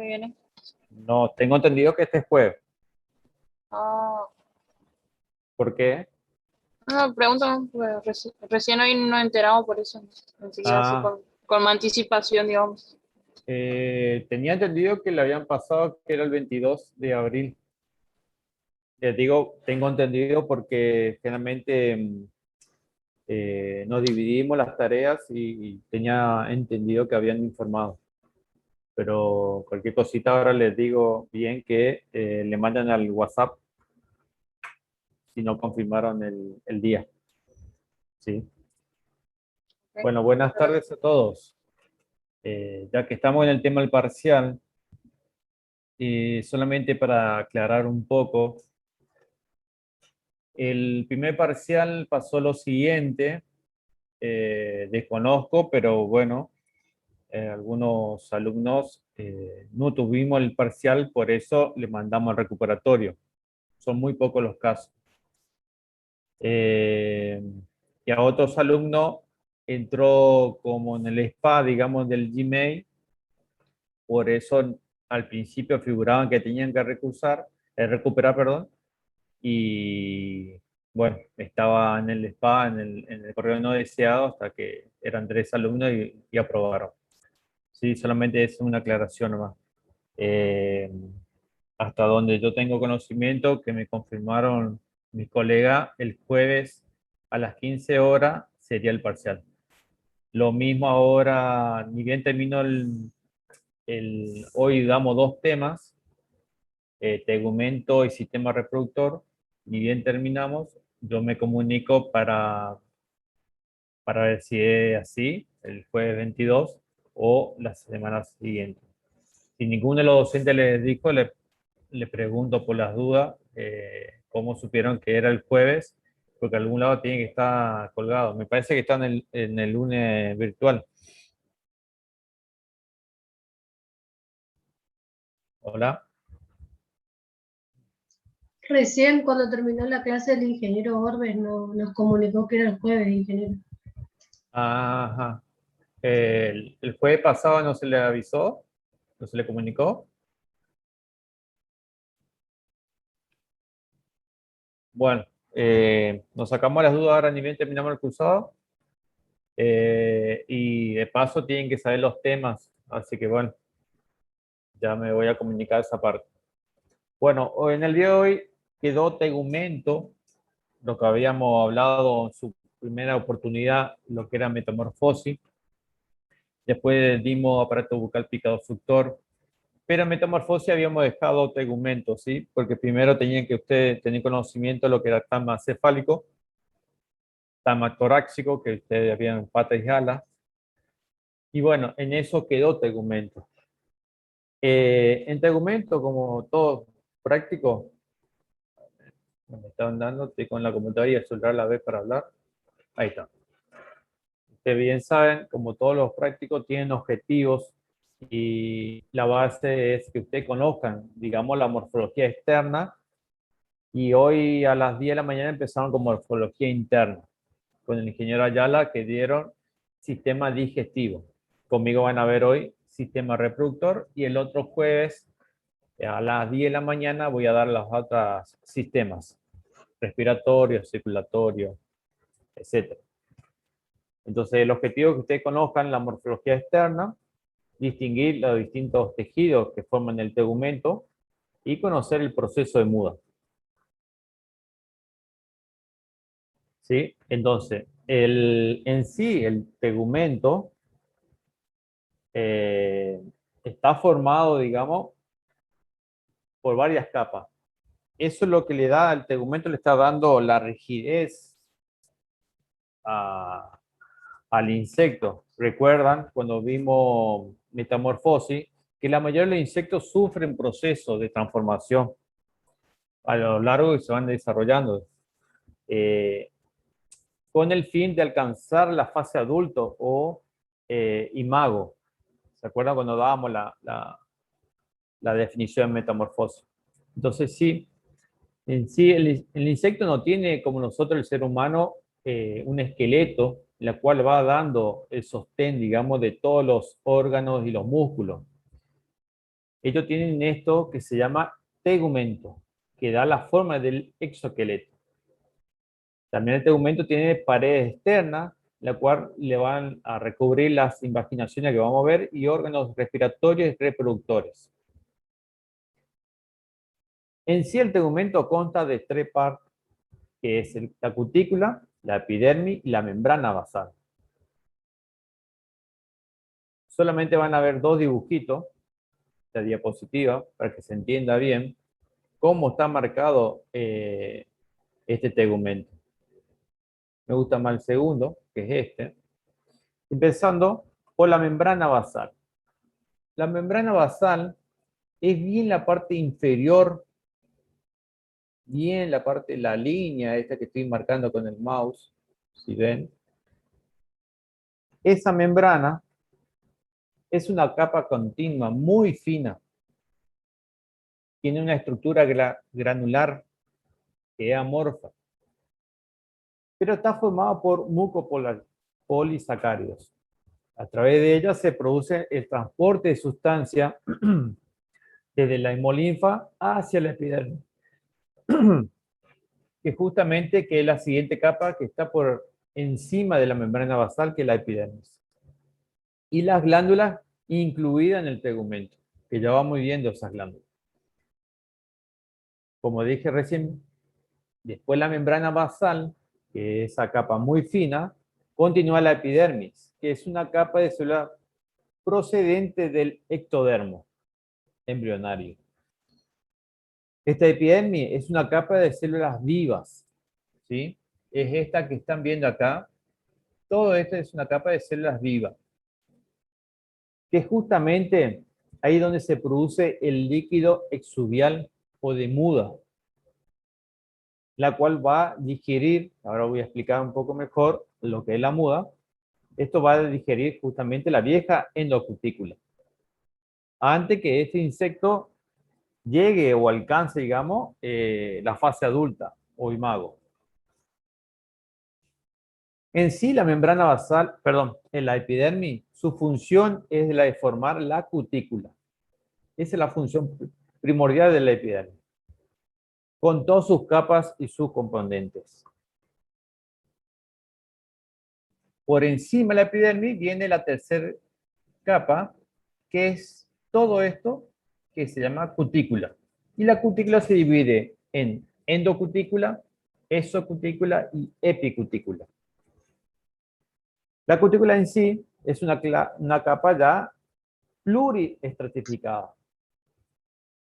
que viene? No, tengo entendido que este es jueves. Ah, ¿Por qué? no, pregunto, pues, recién hoy no he enterado, por eso, enseguida así Ah, con anticipación, digamos. tenía entendido que le habían pasado que era el 22 de abril. Les digo, tengo entendido porque generalmente nos dividimos las tareas y tenía entendido que habían informado. Pero cualquier cosita ahora les digo bien que le mandan al WhatsApp si no confirmaron el día. ¿Sí? Ok. Bueno, buenas tardes a todos. Ya que estamos en el tema del parcial, solamente para aclarar un poco, el primer parcial pasó lo siguiente, desconozco, pero bueno, algunos alumnos no tuvimos el parcial, por eso le mandamos al recuperatorio. Son muy pocos los casos. Eh, y a otros alumnos entró como en el spa, digamos, del Gmail, por eso al principio figuraban que tenían que recuperar, perdón, y bueno, estaba en el spa, en el correo no deseado, hasta que eran 3 alumnos y aprobaron. Sí, solamente es una aclaración nomás. Eh, Hasta donde yo tengo conocimiento, que me confirmaron mis colegas, el jueves a las 15 horas sería el parcial. Lo mismo ahora, ni bien termino hoy damos 2 temas, tegumento y sistema reproductor, ni bien terminamos, yo me comunico para ver si es así, el jueves 22 o la semana siguiente. Si ninguno de los docentes les dijo, le pregunto por las dudas cómo supieron que era el jueves, porque algún lado tiene que estar colgado. Me parece que está en el lunes virtual. Hola. Recién cuando terminó la clase el ingeniero Orbes nos comunicó que era el jueves, ingeniero. Ajá. El jueves pasado no se le avisó, no se le comunicó. Bueno, nos sacamos las dudas ahora, ni bien terminamos el cursado. Y de paso tienen que saber los temas, así que bueno, ya me voy a comunicar esa parte. Bueno, en el día de hoy quedó tegumento, lo que habíamos hablado en su primera oportunidad, lo que era metamorfosis. Después dimos aparato bucal picado suctor, pero en metamorfosis habíamos dejado tegumento, ¿sí? Porque primero tenían que ustedes tener conocimiento de lo que era tama cefálico, tama torácico, que ustedes habían patas y alas. Y bueno, en eso quedó tegumento. En tegumento, como todo práctico, me estaban dando, estoy con la computadora y el celular a la vez para hablar. Ahí está. Ustedes bien saben, como todos los prácticos, tienen objetivos y la base es que ustedes conozcan, digamos, la morfología externa. Y hoy a las 10 de la mañana empezaron con morfología interna, con el ingeniero Ayala, que dieron sistema digestivo. Conmigo van a ver hoy sistema reproductor y el otro jueves a las 10 de la mañana voy a dar los otros sistemas, respiratorio, circulatorio, etc. Entonces, el objetivo es que ustedes conozcan la morfología externa, distinguir los distintos tejidos que forman el tegumento y conocer el proceso de muda. ¿Sí? Entonces, en sí, el tegumento está formado, digamos, por varias capas. Eso es lo que le da al tegumento, le está dando la rigidez al insecto. Recuerdan cuando vimos metamorfosis que la mayoría de los insectos sufren procesos de transformación a lo largo y se van desarrollando eh, con el fin de alcanzar la fase adulto o imago. ¿Se acuerdan cuando dábamos la definición de metamorfosis? Entonces sí, en sí el insecto no tiene como nosotros el ser humano un esqueleto, la cual va dando el sostén, digamos, de todos los órganos y los músculos. ellos tienen esto que se llama tegumento, que da la forma del exoesqueleto. También el tegumento tiene paredes externas, la cual le van a recubrir las invaginaciones que vamos a ver y órganos respiratorios y reproductores. En sí, el tegumento consta de 3 partes, que es la cutícula, la epidermis y la membrana basal. Solamente van a ver 2 dibujitos, la diapositiva, para que se entienda bien cómo está marcado este tegumento. Me gusta más el segundo, que es este. Empezando por la membrana basal. La membrana basal es bien la parte inferior, bien la parte, la línea esta que estoy marcando con el mouse, si ven. Esa membrana es una capa continua muy fina. Tiene una estructura granular que es amorfa, pero está formada por mucopolisacáridos. A través de ella se produce el transporte de sustancia desde la hemolinfa hacia la epidermis, que justamente que es la siguiente capa que está por encima de la membrana basal, que es la epidermis. Y las glándulas incluidas en el tegumento, que ya vamos viendo esas glándulas. Como dije recién, después la membrana basal, que es esa capa muy fina, continúa la epidermis, que es una capa de célula procedente del ectodermo embrionario. Esta epidermis es una capa de células vivas, ¿sí? Es esta que están viendo acá. Todo esto es una capa de células vivas, que es justamente ahí donde se produce el líquido exuvial o de muda, la cual va a digerir, ahora voy a explicar un poco mejor lo que es la muda. Esto va a digerir justamente la vieja endocutícula, antes que este insecto llegue o alcance, digamos, la fase adulta o imago. En sí, la membrana basal, perdón, en la epidermis, su función es la de formar la cutícula. Esa es la función primordial de la epidermis, con todas sus capas y sus componentes. Por encima de la epidermis viene la tercera capa, que es todo esto que se llama cutícula. Y la cutícula se divide en endocutícula, exocutícula y epicutícula. La cutícula en sí es una capa ya pluriestratificada,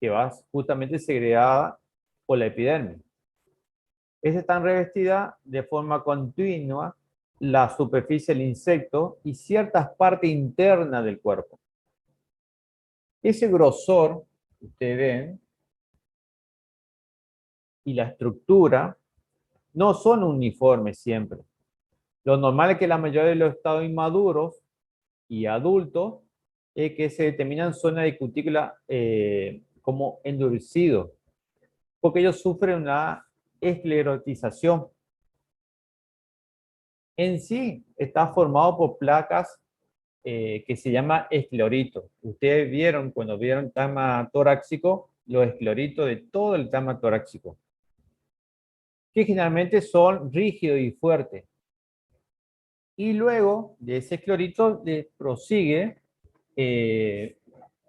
que va justamente segregada por la epidermis. Esta está revestida de forma continua la superficie del insecto y ciertas partes internas del cuerpo. Ese grosor que ustedes ven y la estructura no son uniformes siempre. Lo normal es que la mayoría de los estados inmaduros y adultos es que se determinan zonas de cutícula como endurecidos, porque ellos sufren una esclerotización. En sí está formado por placas que se llama esclerito. Ustedes vieron, cuando vieron tama torácico, los escleritos de todo el tama torácico, que generalmente son rígidos y fuertes. Y luego de ese esclerito prosigue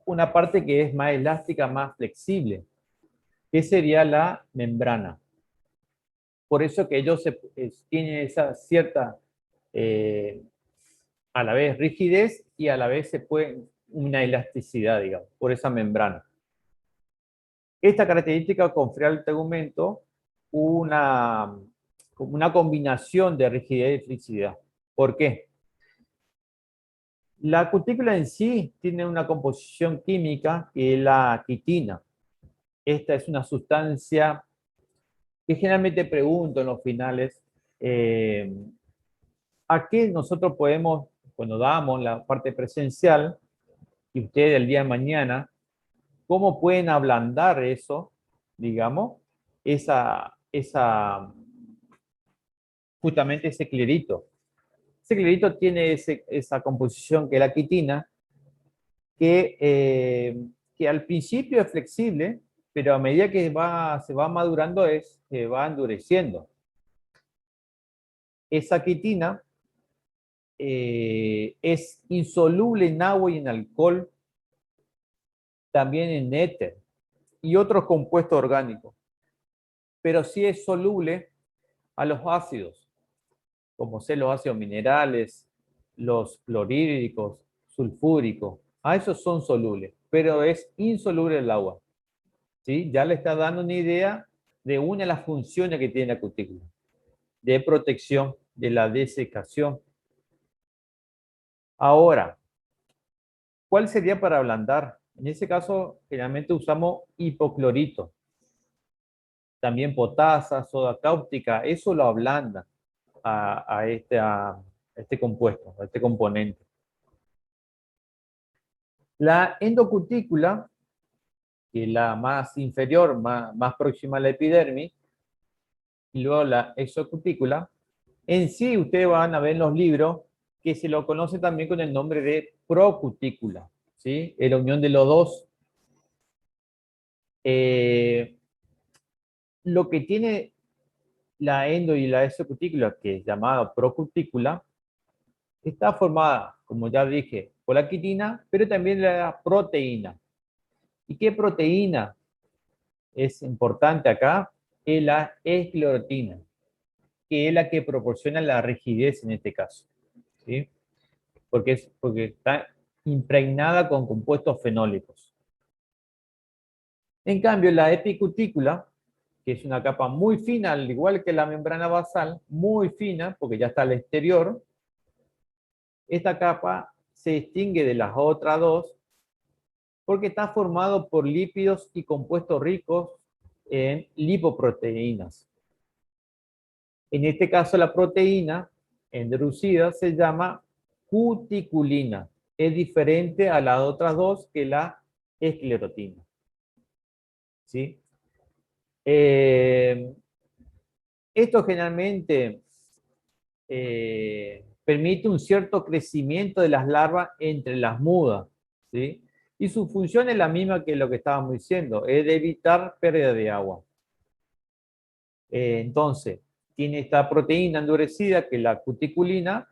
una parte que es más elástica, más flexible, que sería la membrana. Por eso que ellos tienen esa cierta, a la vez rigidez y a la vez una elasticidad, digamos, por esa membrana. Esta característica confiere al tegumento una combinación de rigidez y flexibilidad. ¿Por qué? La cutícula en sí tiene una composición química que es la quitina. Esta es una sustancia que generalmente pregunto en los finales, ¿a qué nosotros podemos, cuando damos la parte presencial, y ustedes el día de mañana, cómo pueden ablandar eso, digamos, justamente ese clerito? Ese clerito tiene esa composición que es la quitina, que que al principio es flexible, pero a medida que se va madurando se va endureciendo. Esa quitina es insoluble en agua y en alcohol, también en éter y otros compuestos orgánicos, pero sí es soluble a los ácidos, como son los ácidos minerales, los clorhídricos, sulfúricos. A esos son solubles, pero es insoluble el agua. ¿Sí? Ya le está dando una idea de una de las funciones que tiene la cutícula, de protección, de la desecación. Ahora, ¿cuál sería para ablandar? En ese caso, generalmente usamos hipoclorito. También potasa, soda cáustica, eso lo ablanda a este compuesto, a este componente. La endocutícula, que es la más inferior, más próxima a la epidermis, y luego la exocutícula, en sí ustedes van a ver en los libros que se lo conoce también con el nombre de procutícula, ¿sí? Es la unión de los dos. Lo que tiene la endo y la exocutícula, que es llamada procutícula, está formada, como ya dije, por la quitina, pero también la proteína. ¿Y qué proteína es importante acá? Es la esclerotina, que es la que proporciona la rigidez en este caso, ¿sí? Porque está impregnada con compuestos fenólicos. En cambio, la epicutícula, que es una capa muy fina, al igual que la membrana basal, muy fina, porque ya está al exterior, esta capa se distingue de las otras dos porque está formado por lípidos y compuestos ricos en lipoproteínas. En este caso, la proteína endurecida se llama cuticulina. Es diferente a las otras dos, que la esclerotina. ¿Sí? Esto generalmente permite un cierto crecimiento de las larvas entre las mudas, ¿sí? Y su función es la misma que lo que estábamos diciendo, es de evitar pérdida de agua. Entonces, tiene esta proteína endurecida, que es la cuticulina,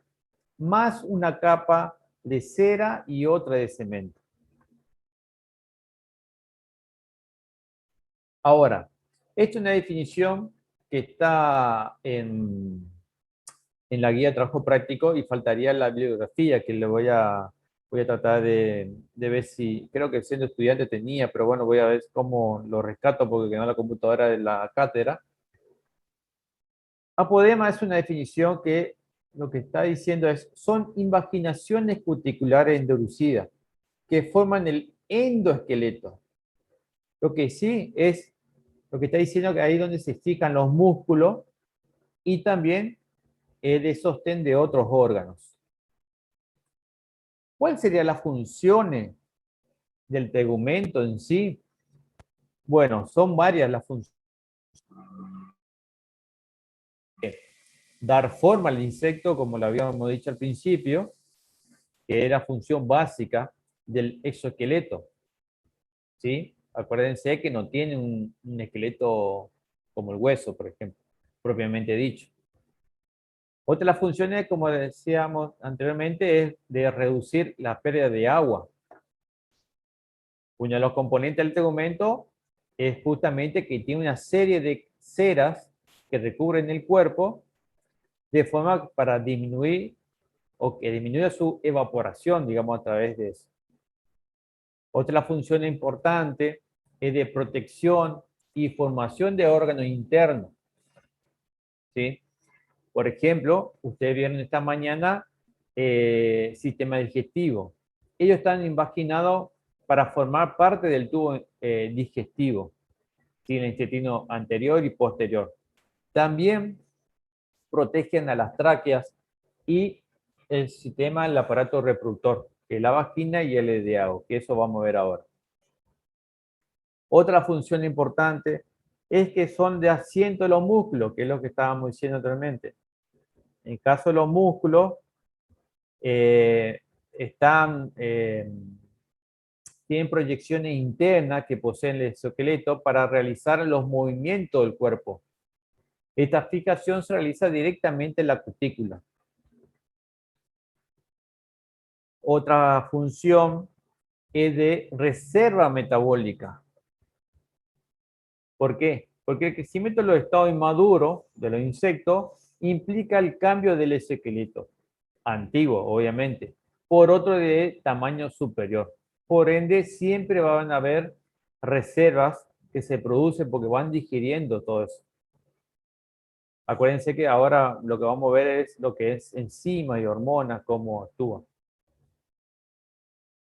más una capa de cera y otra de cemento. Ahora, esta es una definición que está en la guía de trabajo práctico y faltaría la bibliografía, que le voy a tratar de ver si, creo que siendo estudiante tenía, pero bueno, voy a ver cómo lo rescato porque quedó en la computadora de la cátedra. Apodema es una definición que lo que está diciendo son invaginaciones cuticulares endurecida que forman el endoesqueleto. Lo que sí es, lo que está diciendo que ahí donde se fijan los músculos y también de sostén de otros órganos. ¿Cuál sería la funciones del tegumento en sí? Bueno, son varias las funciones. Dar forma al insecto, como lo habíamos dicho al principio, que era función básica del exoesqueleto. ¿Sí? Acuérdense que no tiene un esqueleto como el hueso, por ejemplo, propiamente dicho. Otra de las funciones, como decíamos anteriormente, es de reducir la pérdida de agua. Uno de los componentes del tegumento es justamente que tiene una serie de ceras que recubren el cuerpo de forma para disminuir o que disminuya su evaporación, digamos, a través de eso. Otra función importante es de protección y formación de órganos internos. ¿Sí? Por ejemplo, ustedes vieron esta mañana sistema digestivo. Ellos están invaginados para formar parte del tubo digestivo, ¿sí? El intestino anterior y posterior. También protegen a las tráqueas y el sistema del aparato reproductor, que es la vagina y el edeago, que eso vamos a ver ahora. Otra función importante es que son de asiento de los músculos, que es lo que estábamos diciendo anteriormente. En el caso de los músculos, están tienen proyecciones internas que poseen el exoesqueleto para realizar los movimientos del cuerpo. Esta fijación se realiza directamente en la cutícula. Otra función es de reserva metabólica. ¿Por qué? Porque el crecimiento de los estados inmaduros de los insectos implica el cambio del exoesqueleto, antiguo, obviamente, por otro de tamaño superior. Por ende, siempre van a haber reservas que se producen porque van digiriendo todo eso. Acuérdense que ahora lo que vamos a ver es lo que es enzimas y hormonas, cómo actúan.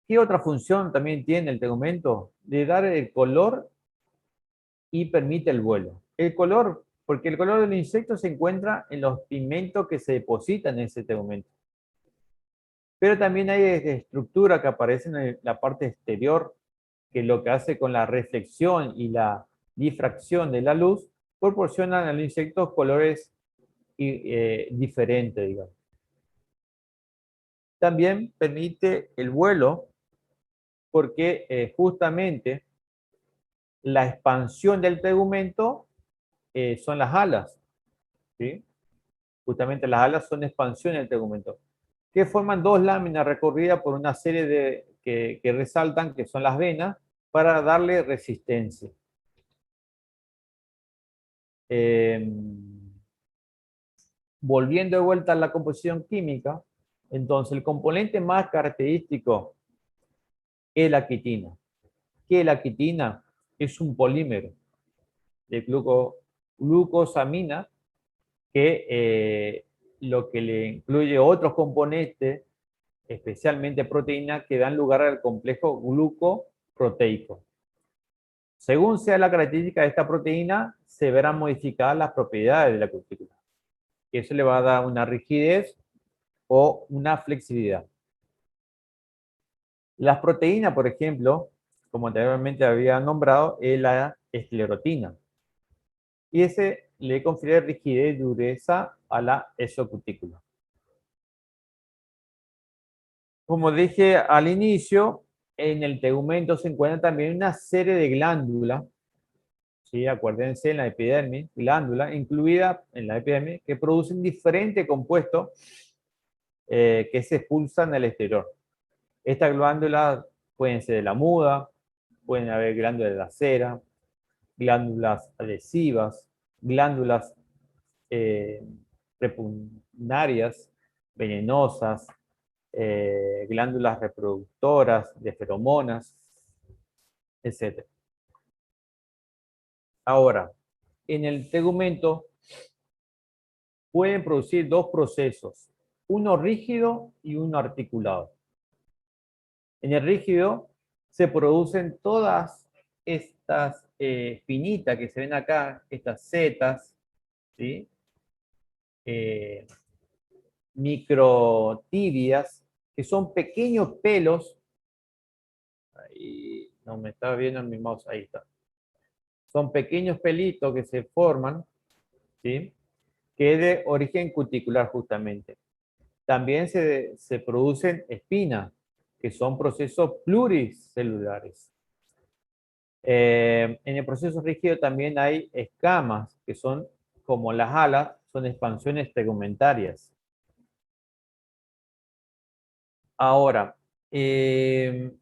¿Qué otra función también tiene el tegumento? De dar el color y permite el vuelo. El color, porque el color del insecto se encuentra en los pigmentos que se depositan en ese tegumento. Pero también hay estructura que aparece en la parte exterior, que lo que hace con la reflexión y la difracción de la luz, proporcionan al insecto colores diferentes, digamos. También permite el vuelo, porque justamente la expansión del tegumento son las alas, ¿sí? Justamente las alas son expansión del tegumento, que forman dos láminas recorridas por una serie de que resaltan, que son las venas, para darle resistencia. Volviendo de vuelta a la composición química, entonces el componente más característico es la quitina. ¿Qué es la quitina? Es un polímero de glucosamina que lo que le incluye otros componentes, especialmente proteínas, que dan lugar al complejo glucoproteico. Según sea la característica de esta proteína, se verán modificadas las propiedades de la cutícula. Eso le va a dar una rigidez o una flexibilidad. Las proteínas, por ejemplo, como anteriormente había nombrado, es la esclerotina. Y ese le confiere rigidez y dureza a la exocutícula. Como dije al inicio, en el tegumento se encuentra también una serie de glándulas, ¿sí? Acuérdense, en la epidermis, glándulas incluidas en la epidermis, que producen diferentes compuestos que se expulsan al exterior. Estas glándulas pueden ser de la muda, pueden haber glándulas de la cera, glándulas adhesivas, glándulas repugnarias, venenosas, glándulas reproductoras de feromonas, etc. Ahora, en el tegumento pueden producir dos procesos, uno rígido y uno articulado. En el rígido se producen todas estas espinitas que se ven acá, estas setas, ¿sí? Microtibias, que son pequeños pelos. Ahí no me está viendo en mi mouse, ahí está. Son pequeños pelitos que se forman, ¿sí? Que es de origen cuticular justamente. También se producen espinas, que son procesos pluricelulares. En el proceso rígido también hay escamas, que son como las alas, son expansiones tegumentarias. Ahora, en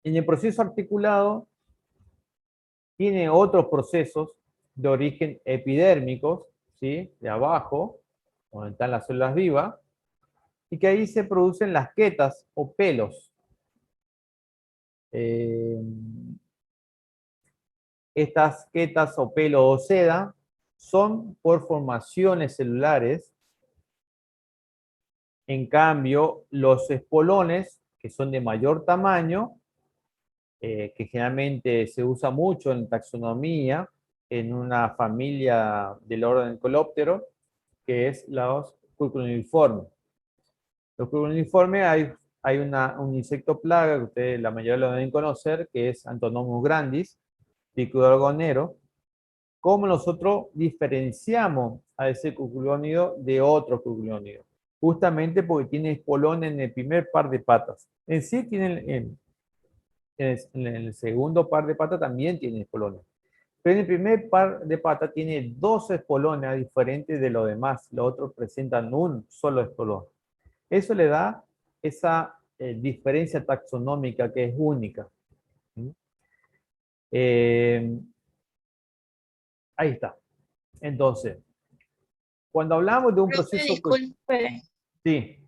el proceso articulado tiene otros procesos de origen epidérmicos, ¿sí? De abajo, donde están las células vivas, y que ahí se producen las quetas o pelos. Estas quetas o pelos o seda son por formaciones celulares. En cambio, los espolones, que son de mayor tamaño, que generalmente se usa mucho en taxonomía, en una familia del orden Colóptero, que es los cuculoniformes. Los cuculoniformes hay un insecto plaga que ustedes la mayoría lo deben conocer, que es Antonomus grandis, pico de algodonero. ¿Cómo nosotros diferenciamos a ese cuculónido de otro cuculónido? Justamente porque tiene espolón en el primer par de patas. En sí tienen en el segundo par de patas también tiene espolones. Pero en el primer par de patas tiene 2 espolones diferentes de los demás. Los otros presentan un solo espolón. Eso le da esa diferencia taxonómica que es única. ¿Mm? Ahí está. Entonces, cuando hablamos de un Profe, proceso... disculpe. Sí,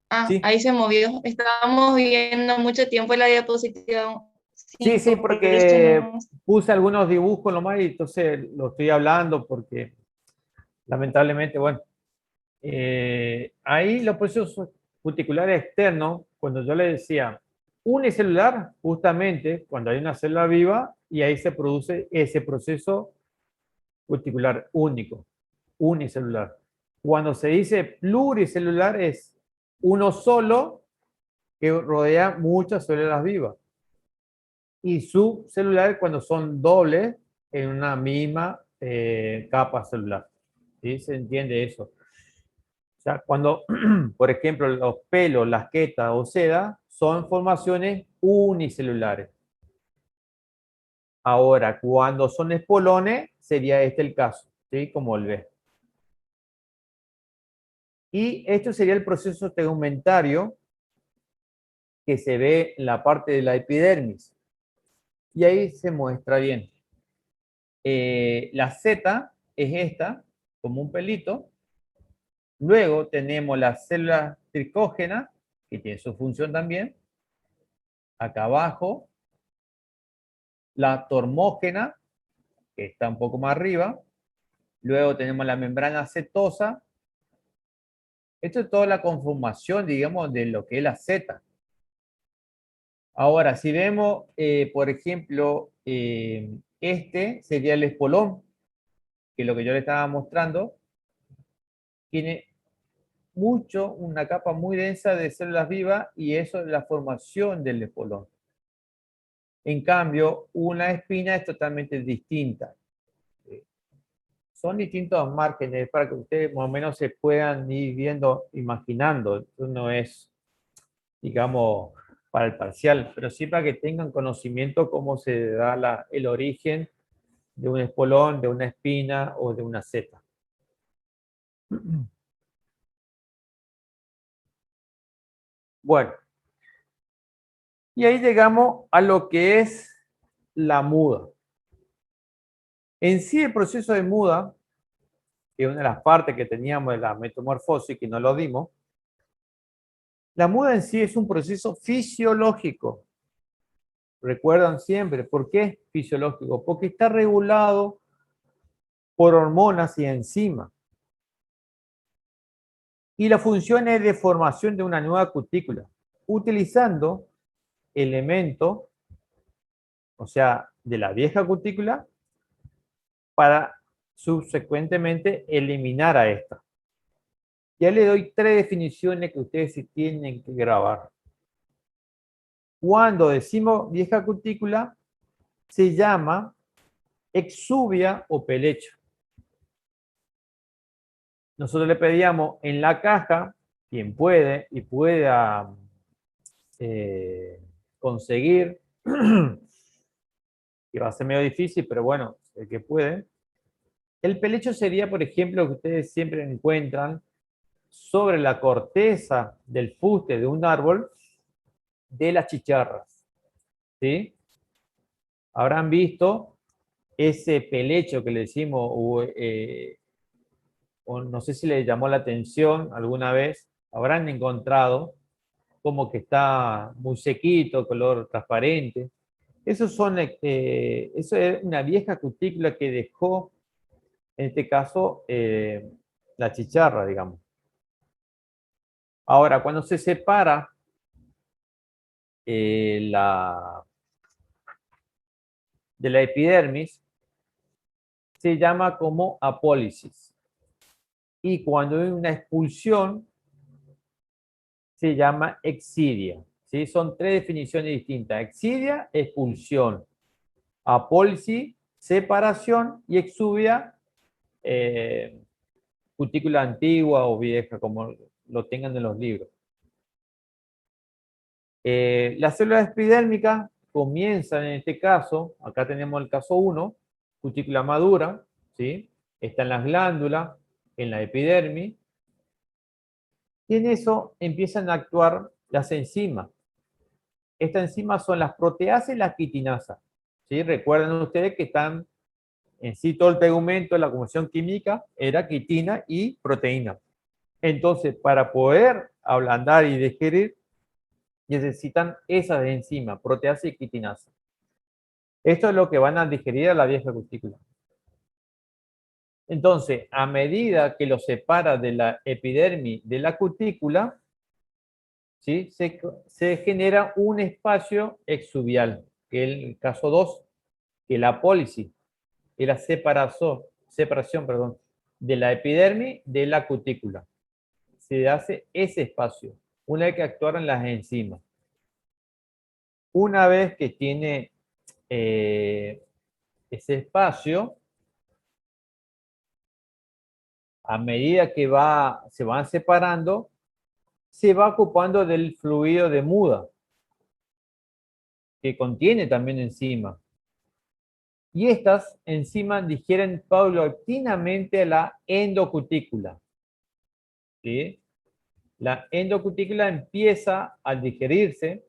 Ah, sí. ahí se movió. Estábamos viendo mucho tiempo la diapositiva Sí, sí, 5, por eso porque no. puse algunos dibujos nomás y entonces lo estoy hablando porque lamentablemente, bueno, ahí los procesos cuticulares externos, cuando yo le decía unicelular, justamente cuando hay una célula viva y ahí se produce ese proceso cuticular único, unicelular. Cuando se dice pluricelular es uno solo que rodea muchas células vivas. Y subcelular cuando son dobles en una misma capa celular. ¿Sí? ¿Se entiende eso? O sea, cuando, por ejemplo, los pelos, las quetas o seda son formaciones unicelulares. Ahora, cuando son espolones, sería este el caso, ¿sí? Como el ve. Y esto sería el proceso tegumentario que se ve en la parte de la epidermis. Y ahí se muestra bien. La Z es esta, como un pelito. Luego tenemos la célula tricógena, que tiene su función también. Acá abajo. La tormógena, que está un poco más arriba. Luego tenemos la membrana setosa. Esto es toda la conformación, digamos, de lo que es la Z. Ahora, si vemos, por ejemplo, este sería el espolón, que es lo que yo le estaba mostrando. Tiene una capa muy densa de células vivas y eso es la formación del espolón. En cambio, una espina es totalmente distinta. Son distintos márgenes para que ustedes más o menos se puedan ir viendo, imaginando. Esto no es, digamos, para el parcial, pero sí para que tengan conocimiento cómo se da el origen de un espolón, de una espina o de una seta. Bueno, y ahí llegamos a lo que es la muda. En sí, el proceso de muda, que es una de las partes que teníamos de la metamorfosis, que no lo dimos, la muda en sí es un proceso fisiológico. Recuerdan siempre, ¿por qué es fisiológico? Porque está regulado por hormonas y enzimas. Y la función es de formación de una nueva cutícula, utilizando elementos, o sea, de la vieja cutícula, para subsecuentemente eliminar a esta. Ya le doy 3 definiciones que ustedes sí tienen que grabar. Cuando decimos vieja cutícula, se llama exuvia o pelecho. Nosotros le pedíamos en la caja, quien puede y pueda conseguir, que va a ser medio difícil, pero bueno, el que puede. El pelecho sería, por ejemplo, que ustedes siempre encuentran sobre la corteza del fuste de un árbol de las chicharras. ¿Sí? Habrán visto ese pelecho que le decimos, o no sé si le llamó la atención alguna vez, habrán encontrado como que está muy sequito, color transparente. Eso es una vieja cutícula que dejó, en este caso, la chicharra, digamos. Ahora, cuando se separa de la epidermis, se llama como apólisis. Y cuando hay una expulsión, se llama exsidia. ¿Sí? Son 3 definiciones distintas. Exsidia, expulsión. Apólisis, separación. Y exuvia, cutícula antigua o vieja, como lo tengan en los libros. Las células epidérmicas comienzan en este caso, acá tenemos el caso 1, cutícula madura, ¿sí? Está en las glándulas, en la epidermis, y en eso empiezan a actuar las enzimas. Estas enzimas son las proteasas y las quitinasas, ¿sí? Recuerden ustedes que están en sí todo el tegumento de la composición química era quitina y proteína. Entonces, para poder ablandar y digerir, necesitan esas enzimas, proteasa y quitinasa. Esto es lo que van a digerir a la vieja cutícula. Entonces, a medida que lo separa de la epidermis de la cutícula, ¿sí? se genera un espacio exuvial, que es el caso 2, que es la apólisis, y la separación, de la epidermis de la cutícula. Se hace ese espacio, una vez que actuaron las enzimas. Una vez que tiene ese espacio, a medida que se van separando, se va ocupando del fluido de muda, que contiene también enzimas. Y estas enzimas digieren paulatinamente la endocutícula. ¿Sí? La endocutícula empieza a digerirse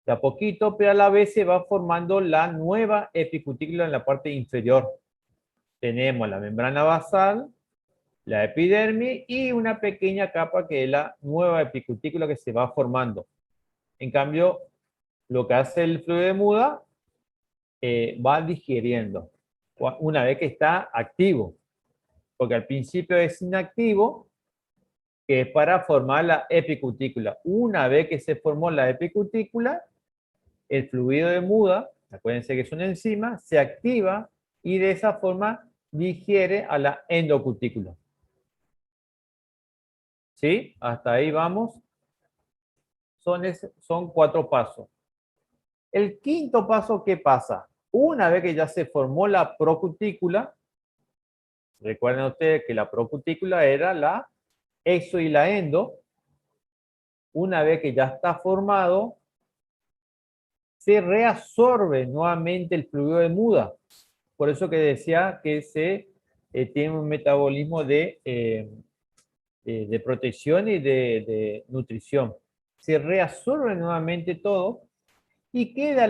de a poquito, pero a la vez se va formando la nueva epicutícula en la parte inferior. Tenemos la membrana basal, la epidermis y una pequeña capa que es la nueva epicutícula que se va formando. En cambio, lo que hace el fluido de muda va digiriendo una vez que está activo, porque al principio es inactivo, que es para formar la epicutícula. Una vez que se formó la epicutícula, el fluido de muda, acuérdense que es una enzima, se activa y de esa forma digiere a la endocutícula. ¿Sí? Hasta ahí vamos. Son 4 pasos. El quinto paso, ¿qué pasa? Una vez que ya se formó la procutícula, recuerden ustedes que la procutícula era la exo y la endo. Una vez que ya está formado, se reabsorbe nuevamente el fluido de muda. Por eso que decía que se tiene un metabolismo de protección y de nutrición. Se reabsorbe nuevamente todo y queda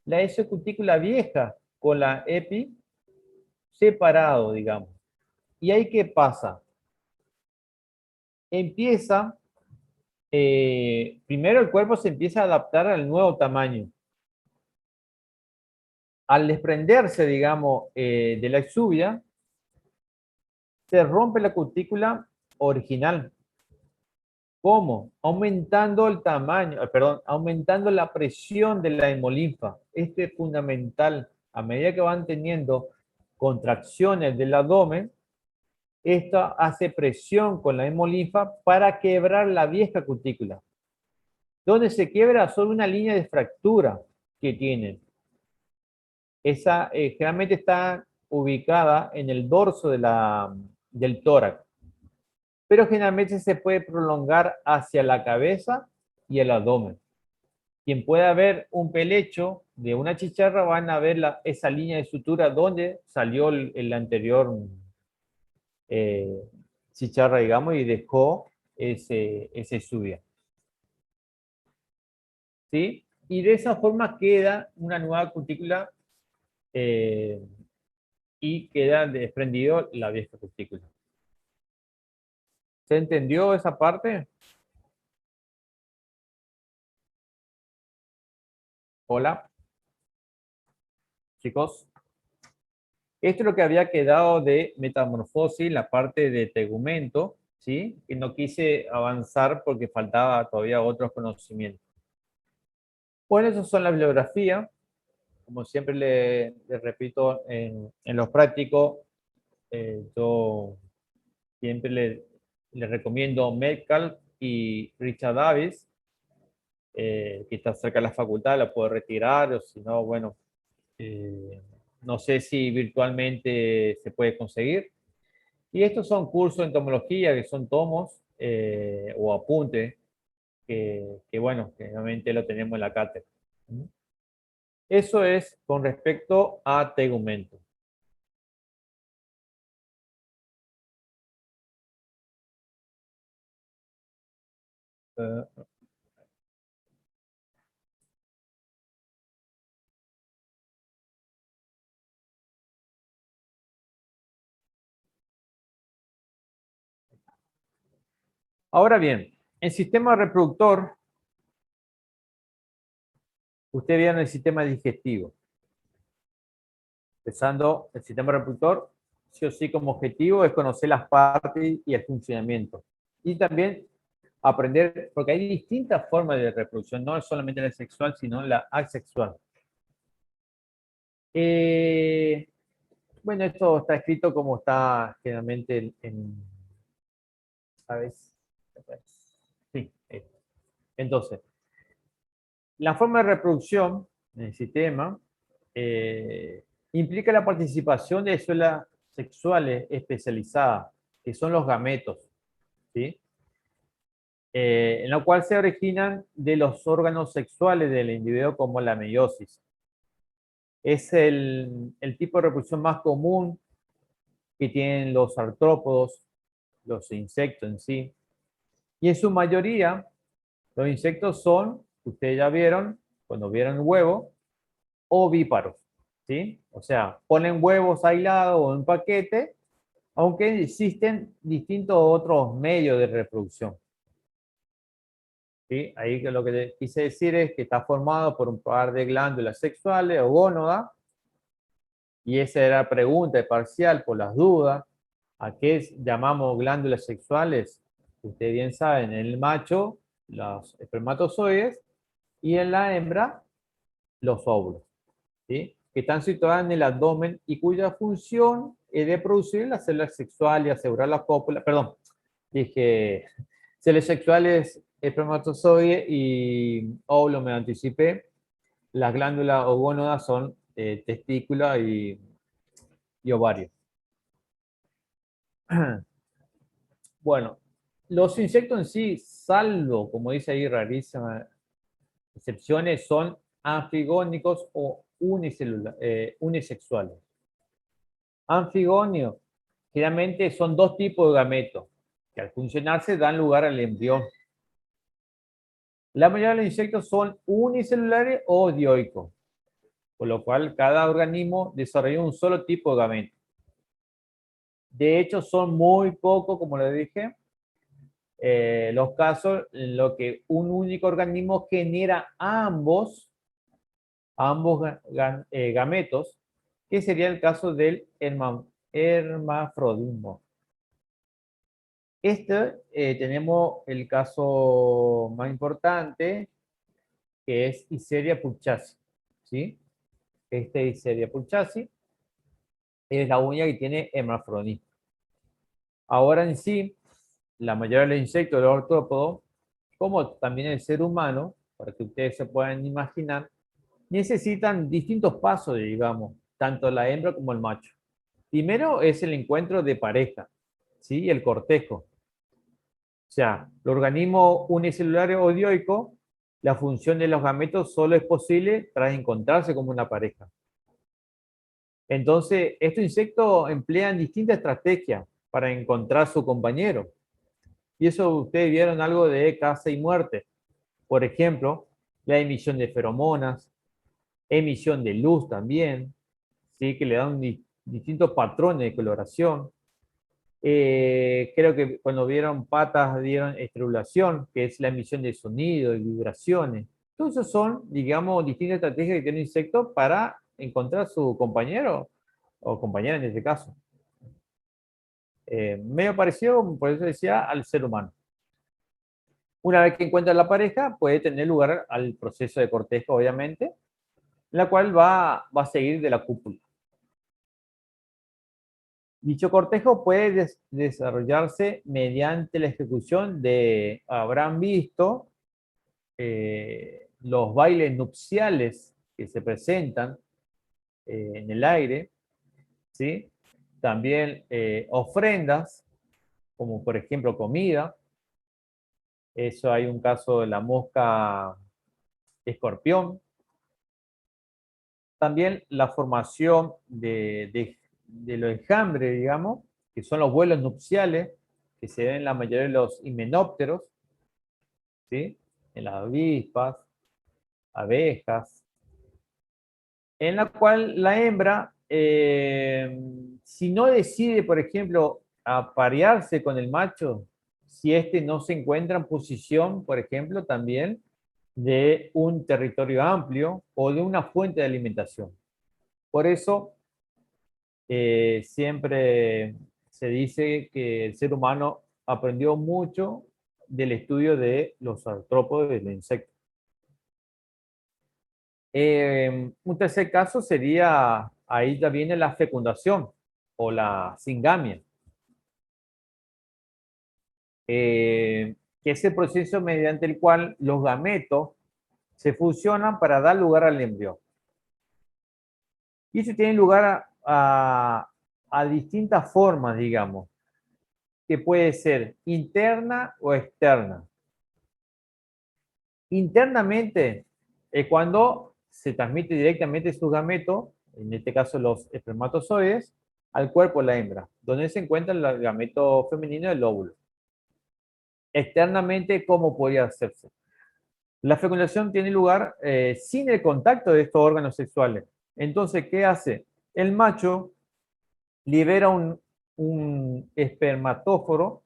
la exocutícula vieja con la epi separado, digamos. ¿Y ahí qué pasa? Primero el cuerpo se empieza a adaptar al nuevo tamaño. Al desprenderse, digamos, de la exuvia, se rompe la cutícula original. ¿Cómo? Aumentando el tamaño, aumentando la presión de la hemolinfa. Esto es fundamental. A medida que van teniendo contracciones del abdomen, esto hace presión con la hemolinfa para quebrar la vieja cutícula. Donde se quiebra solo una línea de fractura que tienen. Esa generalmente está ubicada en el dorso del tórax, pero generalmente se puede prolongar hacia la cabeza y el abdomen. Quien pueda ver un pelecho de una chicharra van a ver esa línea de sutura donde salió el anterior chicharra, digamos, y dejó ese exuvia. ¿Sí? Y de esa forma queda una nueva cutícula y queda desprendido la vieja cutícula. ¿Se entendió esa parte? Hola. Chicos. Esto es lo que había quedado de metamorfosis, la parte de tegumento, ¿sí? Que no quise avanzar porque faltaba todavía otros conocimientos. Bueno, eso son la bibliografía. Como siempre le repito en los prácticos, yo siempre le recomiendo Metcalf y Richard Davis, que está cerca de la facultad, la puedo retirar, o si no, bueno, no sé si virtualmente se puede conseguir. Y estos son cursos de entomología, que son tomos o apuntes bueno, que obviamente lo tenemos en la cátedra. Eso es con respecto a tegumento. Ahora bien, el sistema reproductor, ustedes vieron el sistema digestivo. Empezando, el sistema reproductor, sí o sí como objetivo es conocer las partes y el funcionamiento. Y también aprender, porque hay distintas formas de reproducción, no es solamente la sexual, sino la asexual. Bueno, esto está escrito como está generalmente ¿sabes? Sí. Entonces, la forma de reproducción en el sistema implica la participación de células sexuales especializadas, que son los gametos, ¿sí? En la cual se originan de los órganos sexuales del individuo como la meiosis. Es el tipo de reproducción más común que tienen los artrópodos, los insectos en sí. Y en su mayoría, los insectos son, ustedes ya vieron, cuando vieron huevo, ovíparos, ¿sí? O sea, ponen huevos aislados o en paquete, aunque existen distintos otros medios de reproducción. ¿Sí? Ahí lo que quise decir es que está formado por un par de glándulas sexuales o gónodas, y esa era la pregunta parcial por las dudas. ¿A qué llamamos glándulas sexuales? Ustedes bien saben, en el macho, los espermatozoides, y en la hembra, los óvulos, ¿sí? Que están situadas en el abdomen y cuya función es de producir las células sexuales y asegurar la cópula. Perdón, dije células sexuales, espermatozoide y óvulo, me anticipé. Las glándulas o gónadas son testículos y ovario. Bueno, los insectos en sí, salvo, como dice ahí, rarísimas excepciones, son anfigónicos o unisexuales. Anfigonios, generalmente son dos tipos de gametos, que al funcionarse dan lugar al embrión. La mayoría de los insectos son unicelulares o dioicos, por lo cual cada organismo desarrolla un solo tipo de gameto. De hecho, son muy pocos, como les dije, los casos en los que un único organismo genera ambos gametos, que sería el caso del hermafrodismo. Tenemos el caso más importante, que es Escherichia purchasi, ¿sí? Escherichia purchasi es la única que tiene hermafrodismo. Ahora en sí, la mayoría de los insectos, los artrópodos, como también el ser humano, para que ustedes se puedan imaginar, necesitan distintos pasos, digamos, tanto la hembra como el macho. Primero es el encuentro de pareja, ¿sí? El cortejo. O sea, los organismos unicelulares o dioicos, la función de los gametos solo es posible tras encontrarse como una pareja. Entonces, estos insectos emplean distintas estrategias para encontrar su compañero. Y eso ustedes vieron algo de caza y muerte. Por ejemplo, la emisión de feromonas, emisión de luz también, ¿sí? Que le dan distintos patrones de coloración. Creo que cuando vieron patas, dieron estrulación, que es la emisión de sonido y vibraciones. Entonces son, digamos, distintas estrategias que tiene un insecto para encontrar su compañero o compañera en este caso. Medio parecido, por eso decía, al ser humano. Una vez que encuentra la pareja, puede tener lugar al proceso de cortejo, obviamente, la cual va a seguir de la cúpula. Dicho cortejo puede desarrollarse mediante la ejecución de, habrán visto, los bailes nupciales que se presentan en el aire, ¿sí? También ofrendas, como por ejemplo comida, Eso hay un caso de la mosca escorpión. También la formación de los enjambres, digamos, que son los vuelos nupciales, que se ven en la mayoría de los himenópteros, ¿sí? En las avispas, abejas, en la cual la hembra, si no decide, por ejemplo, aparearse con el macho, si éste no se encuentra en posición, por ejemplo, también de un territorio amplio o de una fuente de alimentación. Por eso, siempre se dice que el ser humano aprendió mucho del estudio de los artrópodos y los insectos. Un tercer caso sería, ahí ya viene la fecundación o la singamia, que es el proceso mediante el cual los gametos se fusionan para dar lugar al embrión. Y eso tiene lugar a distintas formas, digamos, que puede ser interna o externa. Internamente es cuando se transmite directamente sus gametos, en este caso los espermatozoides, al cuerpo de la hembra, donde se encuentra el gameto femenino del óvulo. Externamente, ¿cómo podría hacerse? La fecundación tiene lugar sin el contacto de estos órganos sexuales. Entonces, ¿qué hace? El macho libera un espermatóforo,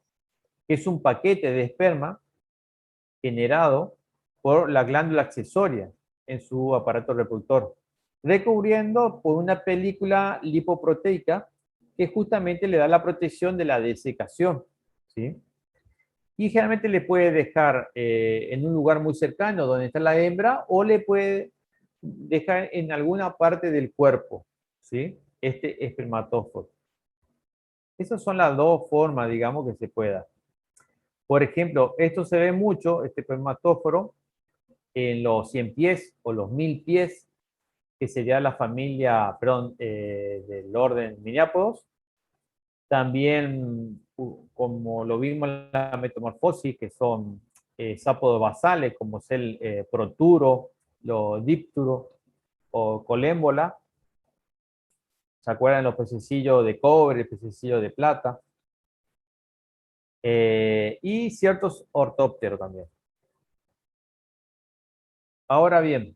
que es un paquete de esperma generado por la glándula accesoria en su aparato reproductor, recubriendo por una película lipoproteica que justamente le da la protección de la desecación, ¿sí? Y generalmente le puede dejar en un lugar muy cercano donde está la hembra o le puede dejar en alguna parte del cuerpo, ¿sí? Este espermatóforo. Esas son las dos formas, digamos, que se pueda. Por ejemplo, esto se ve mucho, este espermatóforo, en los 100 pies o los 1000 pies, que sería la familia, perdón, del orden Miriápodos. También, como lo vimos en la metamorfosis, que son sápodos basales, como es el proturo, los dípturo o colémbola. ¿Se acuerdan los pececillos de cobre, pececillos de plata? Y ciertos ortópteros también. Ahora bien,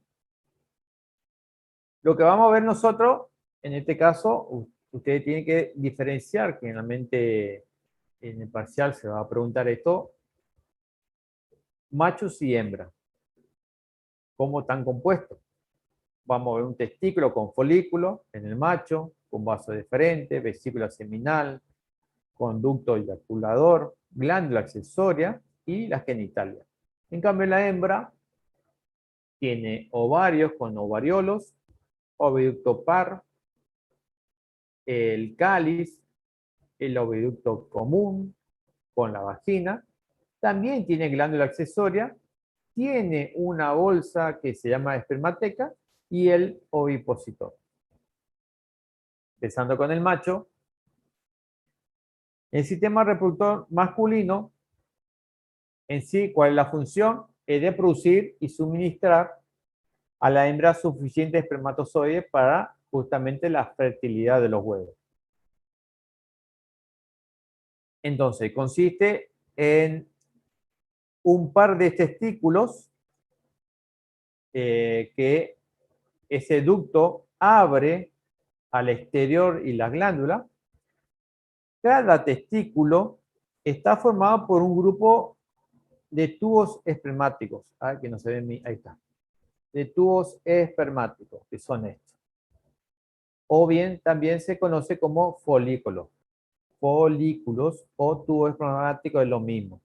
lo que vamos a ver nosotros, en este caso, ustedes tienen que diferenciar, que generalmente en el parcial se va a preguntar esto, machos y hembras. ¿Cómo están compuestos? Vamos a ver un testículo con folículo en el macho, con vaso deferente, vesícula seminal, conducto eyaculador, glándula accesoria y la genitalia. En cambio, la hembra tiene ovarios con ovariolos, oviducto par, el cáliz, el oviducto común con la vagina, también tiene glándula accesoria, tiene una bolsa que se llama espermateca y el ovipositor. Empezando con el macho, el sistema reproductor masculino, en sí, ¿cuál es la función? Es de producir y suministrar a la hembra suficientes espermatozoides para justamente la fertilidad de los huevos. Entonces, consiste en un par de testículos que ese ducto abre al exterior y la glándula. Cada testículo está formado por un grupo de tubos espermáticos. Que no se ven, ahí está. De tubos espermáticos, que son estos. O bien también se conoce como folículos. Folículos o tubos espermáticos es lo mismo.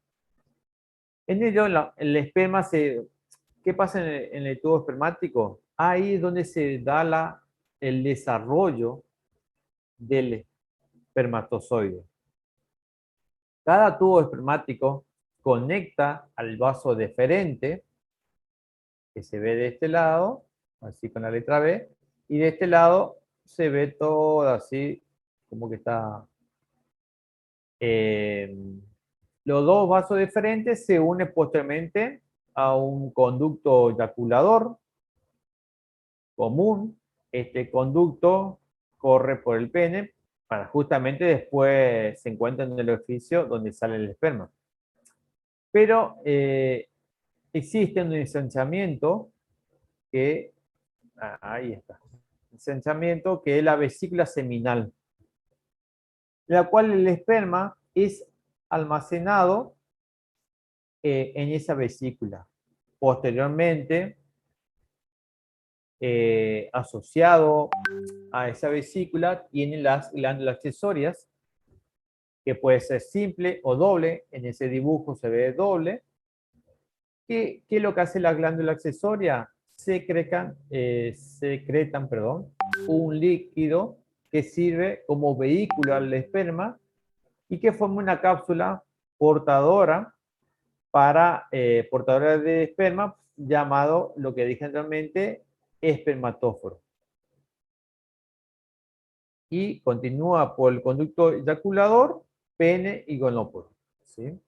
En ello, el esperma ¿qué pasa en el tubo espermático? Ahí es donde se da el desarrollo del espermatozoide. Cada tubo espermático conecta al vaso deferente, que se ve de este lado, así con la letra B, y de este lado se ve todo así, como que está Los dos vasos deferentes se unen posteriormente a un conducto eyaculador común. Este conducto corre por el pene para justamente después se encuentra en el orificio donde sale el esperma. Pero existe un ensanchamiento que, ahí está, ensanchamiento que es la vesícula seminal, en la cual el esperma es almacenado en esa vesícula. Posteriormente, asociado a esa vesícula, tienen las glándulas accesorias, que puede ser simple o doble. En ese dibujo se ve doble. ¿Qué es lo que hace la glándula accesoria? Secretan, un líquido que sirve como vehículo al esperma y que forma una cápsula portadora portadora de esperma, llamado, lo que dije anteriormente, espermatóforo. Y continúa por el conducto eyaculador, pene y gonópodo, ¿sí?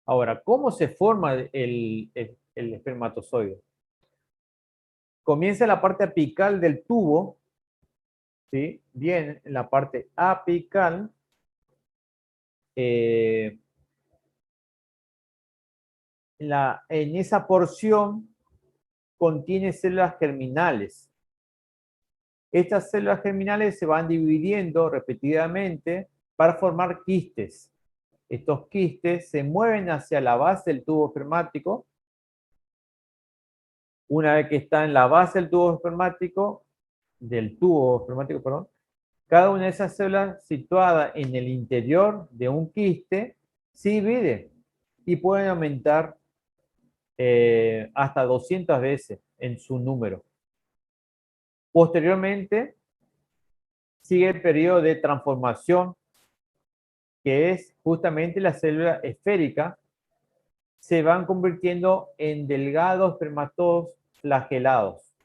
Ahora, ¿cómo se forma el espermatozoide? Comienza en la parte apical del tubo, ¿sí? Bien, en la parte apical, en esa porción contiene células germinales. Estas células germinales se van dividiendo repetidamente para formar quistes. Estos quistes se mueven hacia la base del tubo espermático. Una vez que está en la base del tubo espermático, cada una de esas células situada en el interior de un quiste se divide y pueden aumentar hasta 200 veces en su número. Posteriormente, sigue el periodo de transformación, que es justamente la célula esférica, se van convirtiendo en delgados espermatodos flagelados.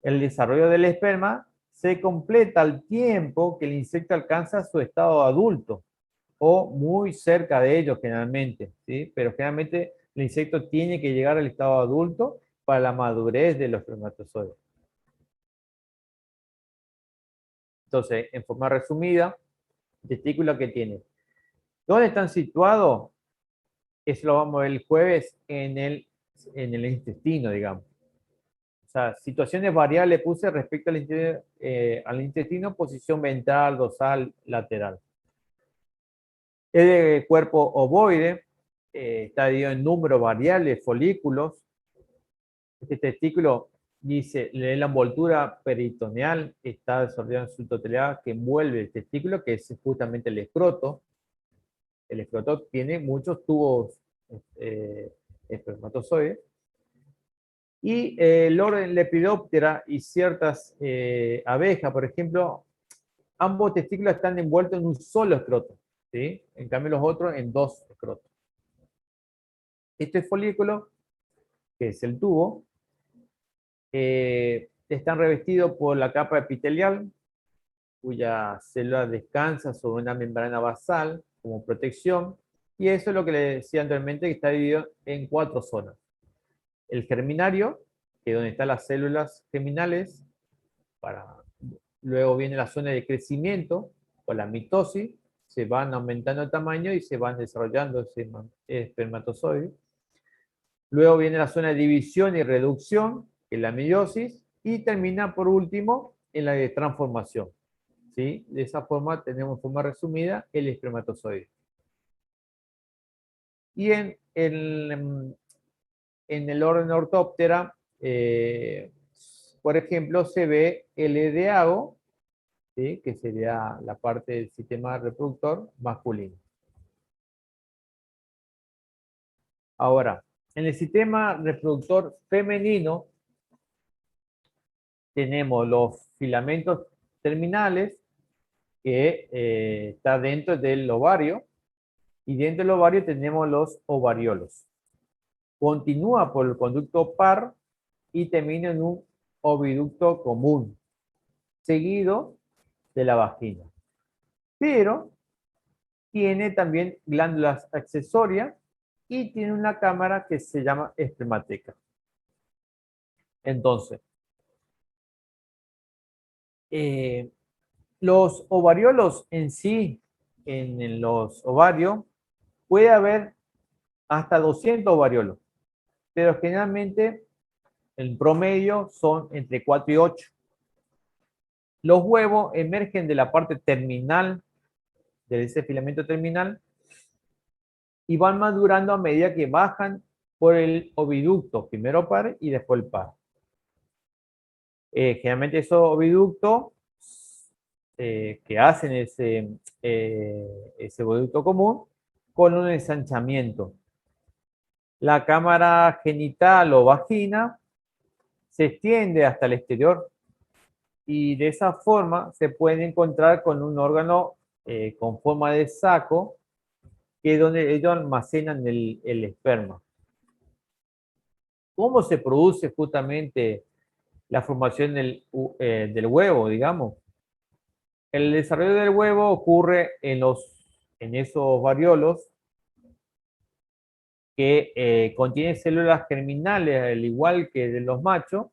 El desarrollo del esperma se completa al tiempo que el insecto alcanza su estado adulto, o muy cerca de ello generalmente, ¿sí? Pero generalmente el insecto tiene que llegar al estado adulto para la madurez de los espermatozoides. Entonces, en forma resumida, testículo que tiene. ¿Dónde están situados? Eso lo vamos a ver el jueves en el intestino, digamos. O sea, situaciones variables puse respecto al intestino, posición ventral, dorsal, lateral. Es de cuerpo ovoide, está dividido en número variable, folículos. Este testículo dice, la envoltura peritoneal está desarrollada en su totalidad que envuelve el testículo, que es justamente el escroto. El escroto tiene muchos tubos espermatozoides. Y el orden Lepidoptera y ciertas abejas, por ejemplo, ambos testículos están envueltos en un solo escroto, ¿sí? En cambio los otros en dos escrotos. Este folículo, que es el tubo, están revestidos por la capa epitelial, cuya célula descansa sobre una membrana basal como protección, y eso es lo que le decía anteriormente, que está dividido en 4 zonas. El germinario, que es donde están las células germinales, luego viene la zona de crecimiento, o la mitosis, se van aumentando el tamaño y se van desarrollando ese espermatozoide. Luego viene la zona de división y reducción, que es la meiosis, y termina por último en la de transformación, ¿sí? De esa forma tenemos en forma resumida el espermatozoide. Y en el orden Orthoptera, por ejemplo, se ve el edeago, ¿sí? Que sería la parte del sistema reproductor masculino. Ahora, en el sistema reproductor femenino tenemos los filamentos terminales, que está dentro del ovario, y dentro del ovario tenemos los ovariolos. Continúa por el conducto par y termina en un oviducto común, seguido de la vagina. Pero tiene también glándulas accesorias y tiene una cámara que se llama espermateca. Entonces, los ovariolos en sí, en los ovarios, puede haber hasta 200 ovariolos, pero generalmente el promedio son entre 4 y 8. Los huevos emergen de la parte terminal, de ese filamento terminal, y van madurando a medida que bajan por el oviducto, primero par y después el par. Generalmente esos oviductos que hacen ese oviducto común con un ensanchamiento. La cámara genital o vagina se extiende hasta el exterior y de esa forma se puede encontrar con un órgano con forma de saco, que es donde ellos almacenan el esperma. ¿Cómo se produce justamente la formación del huevo, digamos? El desarrollo del huevo ocurre en esos variolos que contienen células germinales, al igual que de los machos,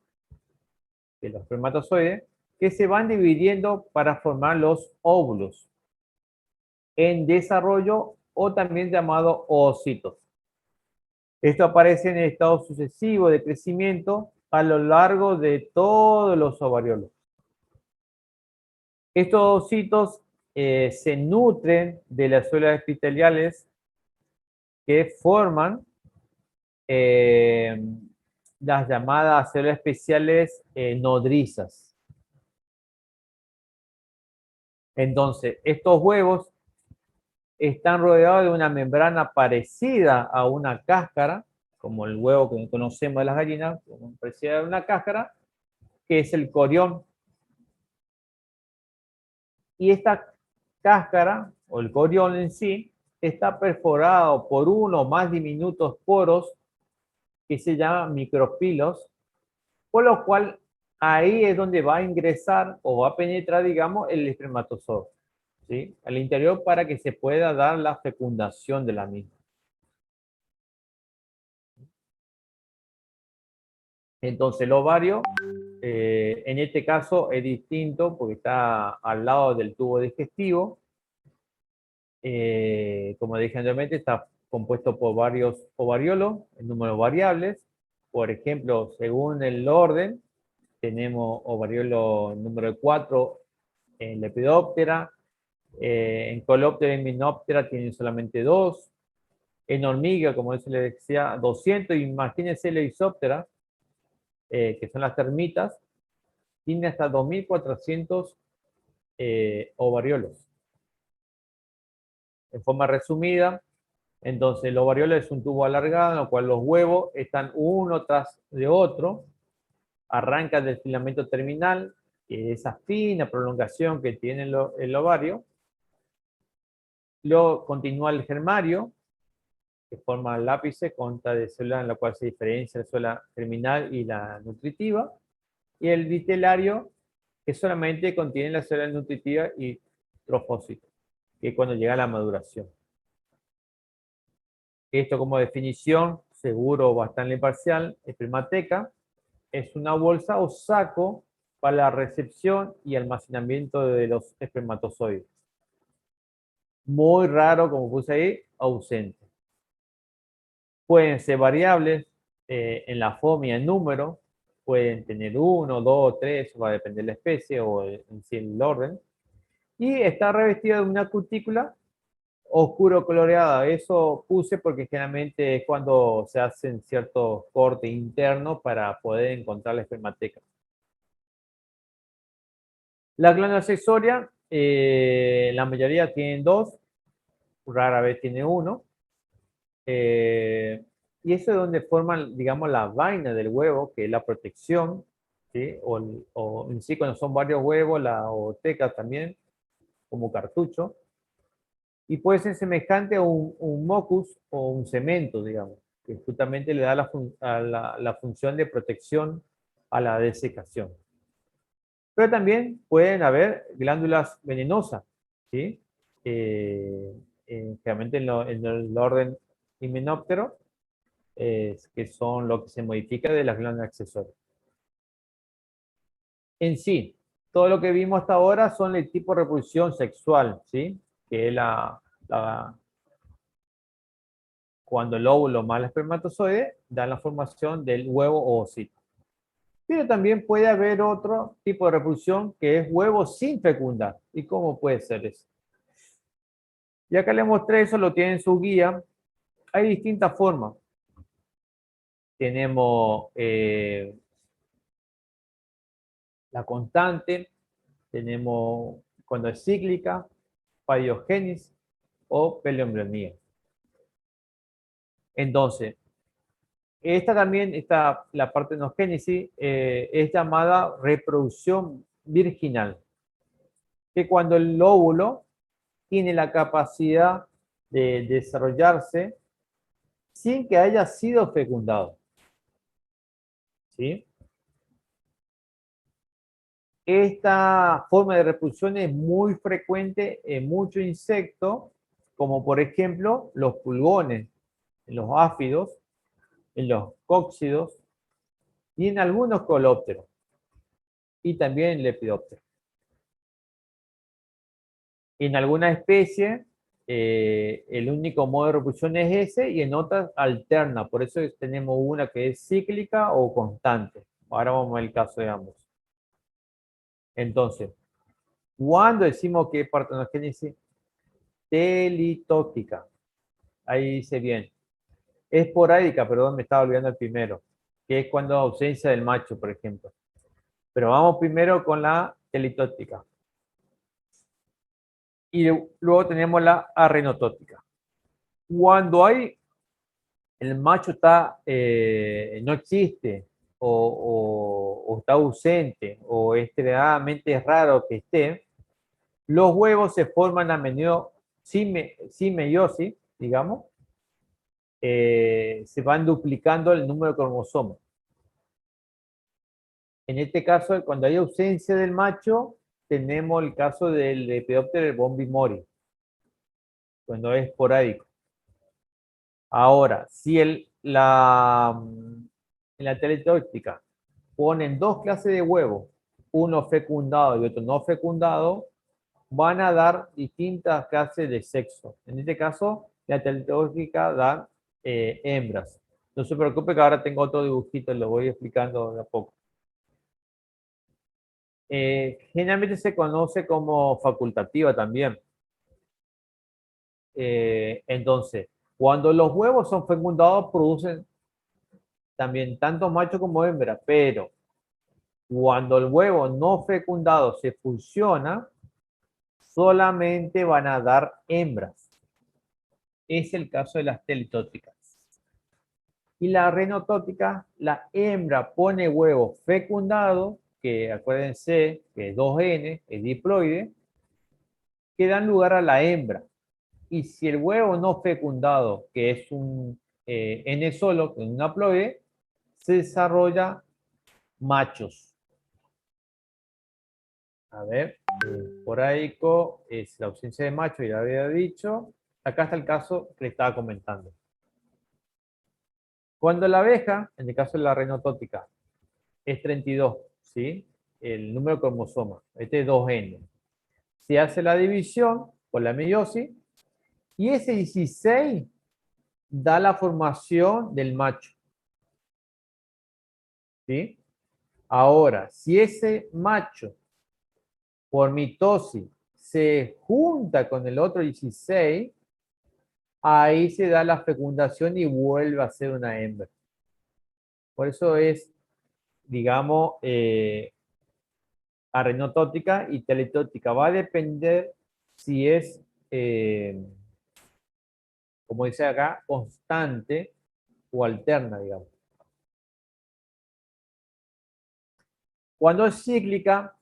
de los espermatozoides, que se van dividiendo para formar los óvulos en desarrollo o también llamados oocitos. Esto aparece en el estado sucesivo de crecimiento a lo largo de todos los ovariolos. Estos oocitos se nutren de las células epiteliales que forman las llamadas células especiales nodrizas. Entonces, estos huevos están rodeados de una membrana parecida a una cáscara, como el huevo que conocemos de las gallinas, como parecida a una cáscara, que es el corión. Y esta cáscara, o el corión en sí, está perforado por uno o más diminutos poros que se llaman micropilos, por lo cual ahí es donde va a ingresar o va a penetrar, digamos, el espermatozoide, ¿sí?, al interior, para que se pueda dar la fecundación de la misma. Entonces el ovario, en este caso es distinto porque está al lado del tubo digestivo. Como dije anteriormente, está compuesto por varios ovariolos en números variables. Por ejemplo, según el orden, tenemos ovariolo número 4 en Lepidoptera, en Coloptera y Hymenoptera tienen solamente 2, en hormiga, como se le decía, 200, imagínense la Isóptera, que son las termitas, tiene hasta 2400 ovariolos. En forma resumida, entonces el ovariolo es un tubo alargado en el cual los huevos están uno tras de otro, arrancan del filamento terminal, que es esa fina prolongación que tiene el ovario. Luego continúa el germario, que forma el ápice, consta de células en la cual se diferencia la célula germinal y la nutritiva. Y el vitelario, que solamente contiene la célula nutritiva y trofócito, que es cuando llega a la maduración. Esto como definición, seguro bastante imparcial, espermateca es una bolsa o saco para la recepción y almacenamiento de los espermatozoides. Muy raro, como puse ahí, ausente. Pueden ser variables en la forma y el número, pueden tener 1, 2, 3, va a depender de la especie o en sí el orden. Y está revestida de una cutícula oscuro coloreada. Eso puse porque generalmente es cuando se hacen ciertos cortes internos para poder encontrar la espermateca. La glándula accesoria, la mayoría tienen 2, rara vez tiene 1. Y eso es donde forman, digamos, la vaina del huevo, que es la protección, ¿sí? O en sí, cuando son varios huevos, la ooteca también, como cartucho. Y puede ser semejante a un mocus o un cemento, digamos, que justamente le da la función de protección a la desecación. Pero también pueden haber glándulas venenosas, ¿sí? generalmente en el orden himenóptero, que son lo que se modifica de las glándulas accesorias. En sí, todo lo que vimos hasta ahora son el tipo de reproducción sexual, ¿sí? Que es cuando el óvulo más el espermatozoide dan la formación del huevo o ovocito. Pero también puede haber otro tipo de reproducción que es huevo sin fecundar. ¿Y cómo puede ser eso? Y acá le mostré eso, lo tiene en su guía. Hay distintas formas. Tenemos la constante, tenemos cuando es cíclica, paidiogénesis o peleoembrionía. Entonces, esta también, la partenogénesis, es llamada reproducción virginal, que cuando el óvulo tiene la capacidad de desarrollarse sin que haya sido fecundado. ¿Sí? Esta forma de reproducción es muy frecuente en muchos insectos, como por ejemplo los pulgones, en los áfidos, en los cóccidos y en algunos colópteros, y también en lepidópteros. En algunas especies, el único modo de reproducción es ese, y en otras alterna. Por eso tenemos una que es cíclica o constante. Ahora vamos a ver el caso de ambos. Entonces, cuando decimos que es partenogénesis telitótica, ahí dice bien, esporádica, perdón, me estaba olvidando el primero, que es cuando ausencia del macho, por ejemplo. Pero vamos primero con la telitótica. Y luego tenemos la arrenotótica. Cuando el macho no existe, o está ausente, o extremadamente raro que esté, los huevos se forman a menudo sin meiosis, digamos, se van duplicando el número de cromosomas. En este caso, cuando hay ausencia del macho, tenemos el caso del Lepidoptera bombimori, cuando es esporádico. Ahora, si en la teletóxica ponen dos clases de huevos, uno fecundado y otro no fecundado, van a dar distintas clases de sexo. En este caso, la teletóxica da hembras. No se preocupe que ahora tengo otro dibujito, lo voy explicando de a poco. Generalmente se conoce como facultativa también. Entonces, cuando los huevos son fecundados, producen también tanto macho como hembra, pero cuando el huevo no fecundado se fusiona, solamente van a dar hembras. Es el caso de las telitóticas. Y la renotótica, la hembra pone huevo fecundado, que acuérdense que es 2N, es diploide, que dan lugar a la hembra. Y si el huevo no fecundado, que es un N solo, con un haploide, se desarrolla machos. A ver, esporádico es la ausencia de macho, ya había dicho. Acá está el caso que le estaba comentando. Cuando la abeja, en el caso de la renotótica, es 32, ¿sí? El número de cromosomas, este es 2N. Se hace la división por la meiosis y ese 16 da la formación del macho. ¿Sí? Ahora, si ese macho por mitosis se junta con el otro 16, ahí se da la fecundación y vuelve a ser una hembra. Por eso es, digamos, arrenotótica y telitótica. Va a depender si es, como dice acá, constante o alterna, digamos. Cuando es cíclica,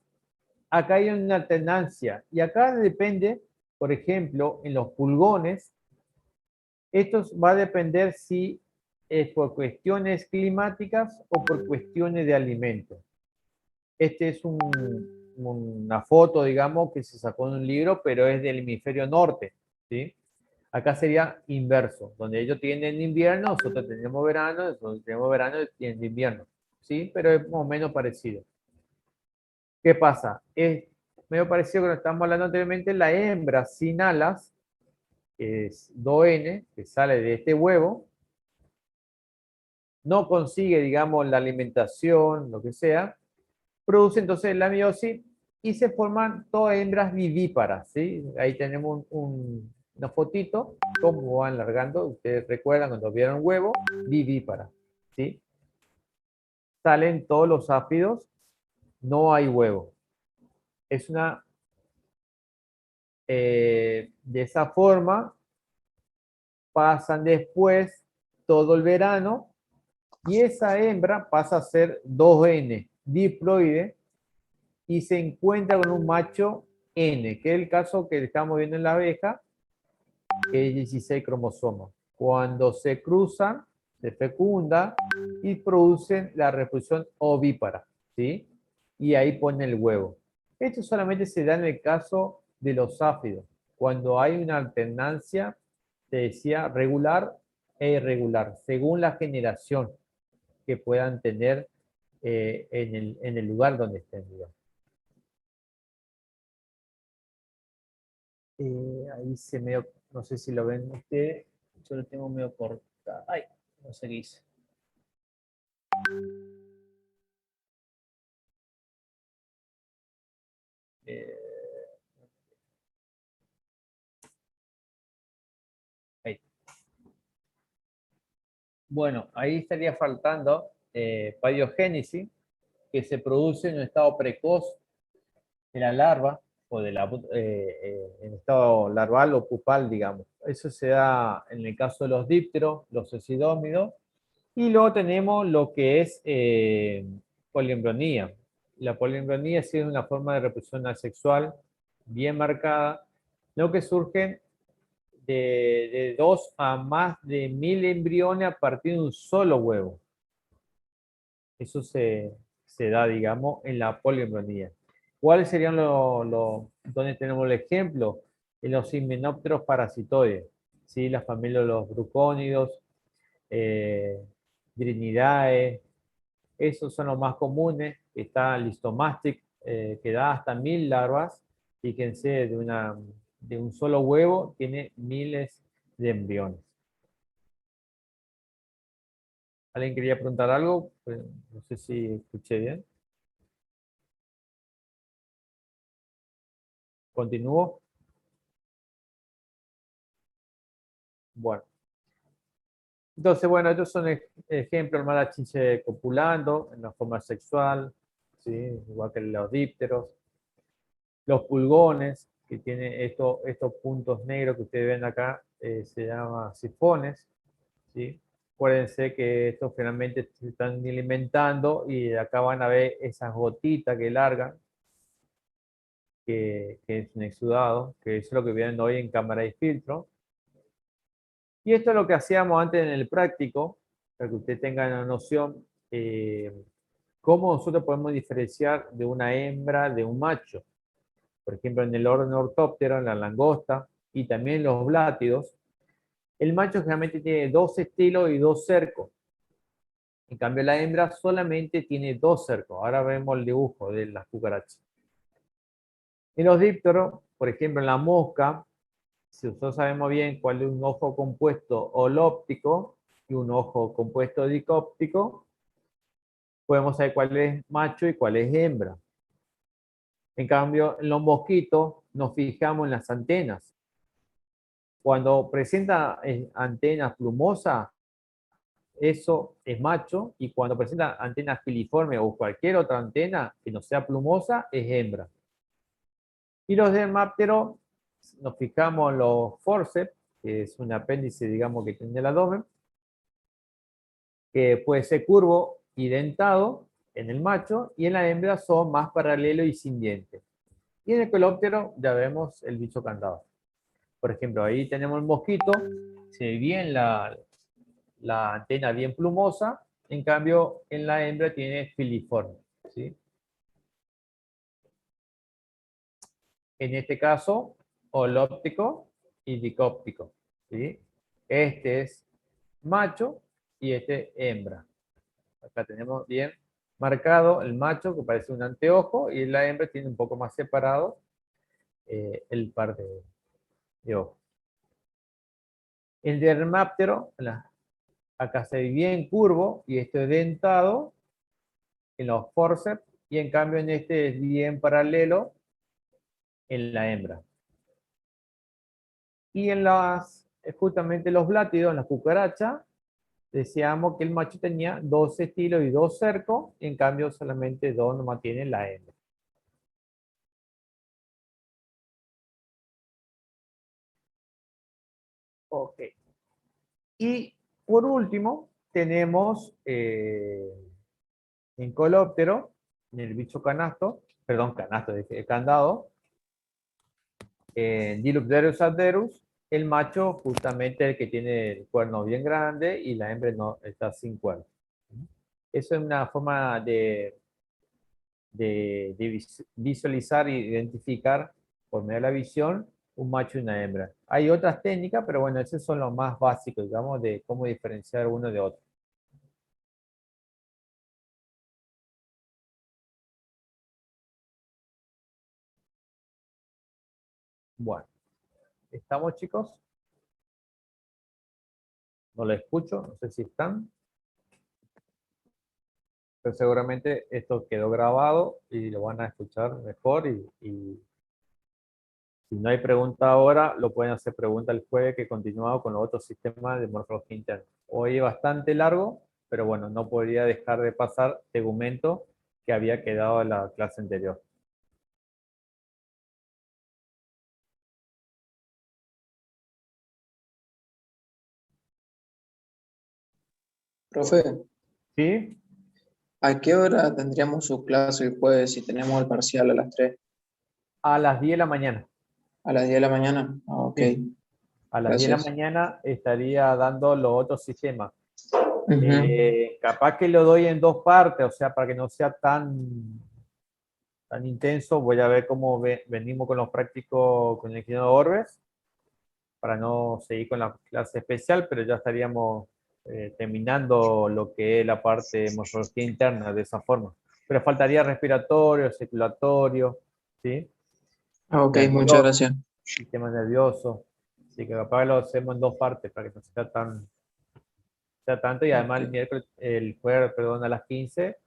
acá hay una alternancia. Y acá depende, por ejemplo, en los pulgones, esto va a depender si es por cuestiones climáticas o por cuestiones de alimento. Este es una foto, digamos, que se sacó en un libro, pero es del hemisferio norte, ¿sí? Acá sería inverso, donde ellos tienen invierno, nosotros tenemos verano, nosotros tenemos verano y tienen invierno. ¿Sí? Pero es más o menos parecido. ¿Qué pasa? Es medio parecido con lo que estamos hablando anteriormente, la hembra sin alas, que es 2N, que sale de este huevo, no consigue, digamos, la alimentación, lo que sea, produce entonces la meiosis y se forman todas hembras vivíparas, ¿sí? Ahí tenemos una fotito, cómo van largando, ustedes recuerdan cuando vieron huevo, vivípara, ¿sí? Salen todos los áfidos, no hay huevo. Es una, de esa forma, pasan después todo el verano y esa hembra pasa a ser 2N, diploide, y se encuentra con un macho N, que es el caso que estamos viendo en la abeja, que es 16 cromosomas. Cuando se cruzan, se fecunda y producen la reproducción ovípara, ¿sí? Y ahí pone el huevo. Esto solamente se da en el caso de los áfidos, cuando hay una alternancia, te decía, regular e irregular, según la generación que puedan tener en el lugar donde estén, digamos. Ahí se medio, no sé si lo ven ustedes, yo lo tengo medio cortado. Ay, no sé qué hice. Ahí. Bueno, ahí estaría faltando pariogénesis, que se produce en un estado precoz de la larva o de en estado larval o pupal, digamos. Eso se da en el caso de los dípteros, los ocidómidos, y luego tenemos lo que es poliembrionía. La poliembrionía sí es una forma de reproducción asexual bien marcada, lo que surge de 2 a más de 1000 embriones a partir de un solo huevo. Eso se da, digamos, en la poliembrionía. ¿Cuáles serían donde tenemos el ejemplo? En los himenópteros parasitoides, ¿sí? La familia de los brucónidos, Drinidae, esos son los más comunes. Está Listomastic, que da hasta 1000 larvas. Fíjense, de un solo huevo tiene miles de embriones. ¿Alguien quería preguntar algo? Pues, no sé si escuché bien. ¿Continúo? Bueno. Entonces, bueno, estos son ejemplos, hermana la chinche copulando en la forma sexual, ¿sí? Igual que los dípteros. Los pulgones, que tiene estos puntos negros que ustedes ven acá, se llaman sifones, ¿sí? Acuérdense que estos finalmente se están alimentando y acá van a ver esas gotitas que largan, que es un exudado, que es lo que vienen hoy en cámara de filtro. Y esto es lo que hacíamos antes en el práctico, para que ustedes tengan una noción cómo nosotros podemos diferenciar de una hembra de un macho. Por ejemplo, en el orden ortóptero, en la langosta y también los blátidos, el macho generalmente tiene 2 estilos y 2 cercos. En cambio, la hembra solamente tiene 2 cercos. Ahora vemos el dibujo de las cucarachas. En los dípteros, por ejemplo, en la mosca, si nosotros sabemos bien cuál es un ojo compuesto holóptico y un ojo compuesto dicóptico, podemos saber cuál es macho y cuál es hembra. En cambio, en los mosquitos nos fijamos en las antenas. Cuando presenta antenas plumosas, eso es macho, y cuando presenta antenas filiformes o cualquier otra antena que no sea plumosa, es hembra. Y los dermápteros, nos fijamos en los forceps, que es un apéndice, digamos, que tiene el abdomen, que puede ser curvo y dentado en el macho, y en la hembra son más paralelos y sin dientes. Y en el colóptero ya vemos el bicho candado. Por ejemplo, ahí tenemos el mosquito, se ve bien la antena bien plumosa, en cambio en la hembra tiene filiforme, ¿sí? En este caso, holóptico y dicóptico. ¿sí? Este es macho y este hembra. Acá tenemos bien marcado el macho, que parece un anteojo, y la hembra tiene un poco más separado el par de ojos. El dermáptero, acá se ve bien curvo y esto es dentado en los forceps, y en cambio en este es bien paralelo en la hembra. Y en justamente los blátidos, en las cucarachas, decíamos que el macho tenía 2 estilos y 2 cercos, y en cambio solamente 2 nomás tiene la hembra. Ok. Y por último, tenemos en colóptero, en el bicho canasto, perdón, canasto, dije, candado, en Dilopterus aderus, el macho justamente el que tiene el cuerno bien grande y la hembra no está sin cuerno. Eso es una forma de visualizar e identificar por medio de la visión un macho y una hembra. Hay otras técnicas, pero bueno, esos son los más básicos, digamos, de cómo diferenciar uno de otro. Bueno, ¿estamos, chicos? No lo escucho, no sé si están. Pero seguramente esto quedó grabado y lo van a escuchar mejor y si no hay pregunta ahora, lo pueden hacer pregunta el jueves, que he continuado con los otros sistemas de morfología interna. Hoy es bastante largo, pero bueno, no podría dejar de pasar tegumento que había quedado en la clase anterior. Profe, ¿Sí? ¿a qué hora tendríamos su clase el jueves si tenemos el parcial a las 3? A las 10 de la mañana. ¿A las 10 de la mañana? Ah, ok, Sí. A las 10 de la gracias. mañana estaría dando los otros sistemas. Ujú. Capaz que lo doy en 2 partes, o sea, para que no sea tan intenso. Voy a ver cómo venimos con los prácticos con el ingeniero Orbes, para no seguir con la clase especial, pero ya estaríamos terminando lo que es la parte de morfología interna de esa forma. Pero faltaría respiratorio, circulatorio, ¿sí? Ah, ok, muchas Nervioso, gracias. sistema nervioso. Así que capaz lo hacemos en 2 partes para que no sea tanto, y además Ok. el jueves, perdón, a las 15.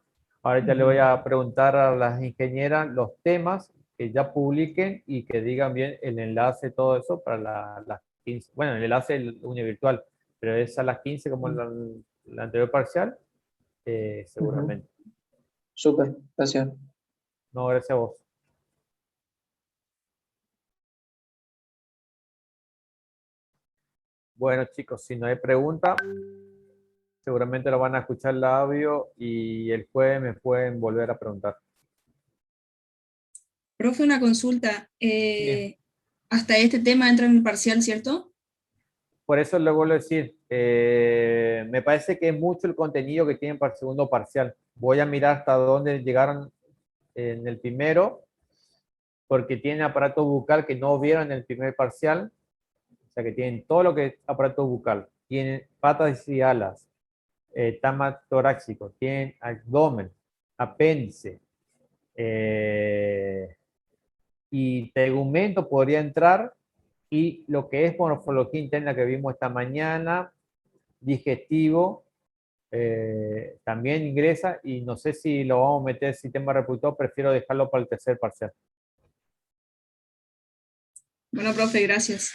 Ahorita le voy a preguntar a las ingenieras los temas que ya publiquen y que digan bien el enlace, todo eso para las 15. Bueno, el enlace es virtual, pero es a las 15 como la anterior parcial, Ujú. seguramente. Súper, gracias. No, gracias a vos. Bueno, chicos, si no hay pregunta, seguramente lo van a escuchar el audio y el jueves me pueden volver a preguntar. Profe, una consulta. Bien. Hasta este tema entra en el parcial, ¿cierto? Por eso le vuelvo a decir, me parece que es mucho el contenido que tienen para el segundo parcial. Voy a mirar hasta dónde llegaron en el primero, porque tienen aparato bucal que no vieron en el primer parcial, o sea que tienen todo lo que es aparato bucal. Tienen patas y alas, tama torácico, tienen abdomen, apéndice, y tegumento podría entrar, y lo que es morfología interna que vimos esta mañana, digestivo, también ingresa, y no sé si lo vamos a meter sistema reproductor, prefiero dejarlo para el tercer parcial. Bueno, profe, gracias.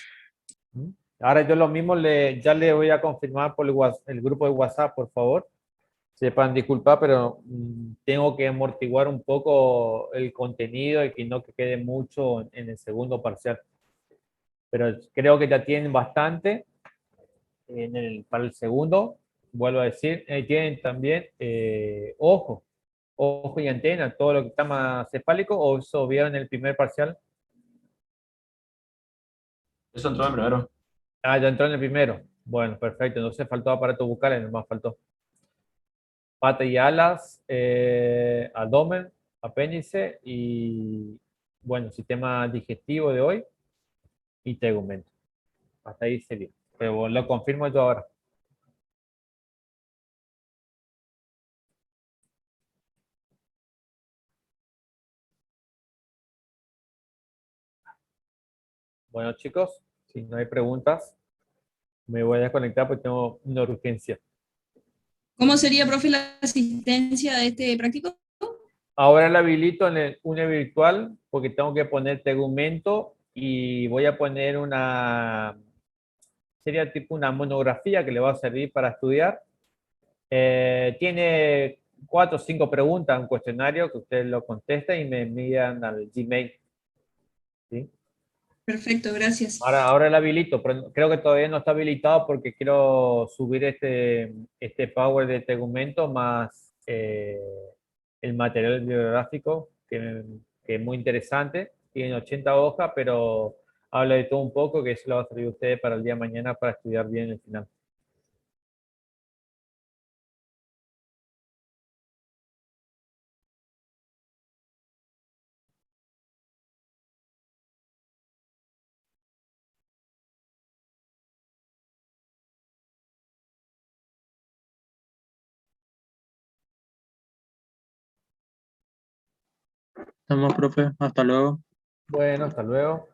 Ahora yo lo mismo ya le voy a confirmar por el grupo de WhatsApp, por favor. Sepan disculpar, pero tengo que amortiguar un poco el contenido y que no quede mucho en el segundo parcial. Pero creo que ya tienen bastante para el segundo. Vuelvo a decir, tienen también ojo y antena, todo lo que está más cefálico, o eso vieron en el primer parcial. Eso entró en primero. Ah, ya entró en el primero. Bueno, perfecto. Entonces faltó aparato bucal, nomás faltó. Pata y alas, abdomen, apéndice y, bueno, sistema digestivo de hoy y tegumento. Hasta ahí sería. pero lo confirmo yo ahora. Bueno, chicos, si no hay preguntas, me voy a desconectar porque tengo una urgencia. ¿Cómo sería, profe, la asistencia de este práctico? Ahora la habilito en el UNE virtual porque tengo que poner tegumento y voy a poner sería tipo una monografía que le va a servir para estudiar. Tiene 4 o 5 preguntas, un cuestionario que ustedes lo contestan y me envían al Gmail. ¿Sí? Perfecto, gracias. Ahora la habilito, pero creo que todavía no está habilitado porque quiero subir este Power de tegumento más el material bibliográfico, que es muy interesante. Tiene 80 hojas, pero habla de todo un poco, que eso lo va a servir a ustedes para el día de mañana para estudiar bien el final. Estamos, profe. Hasta luego. Bueno, hasta luego.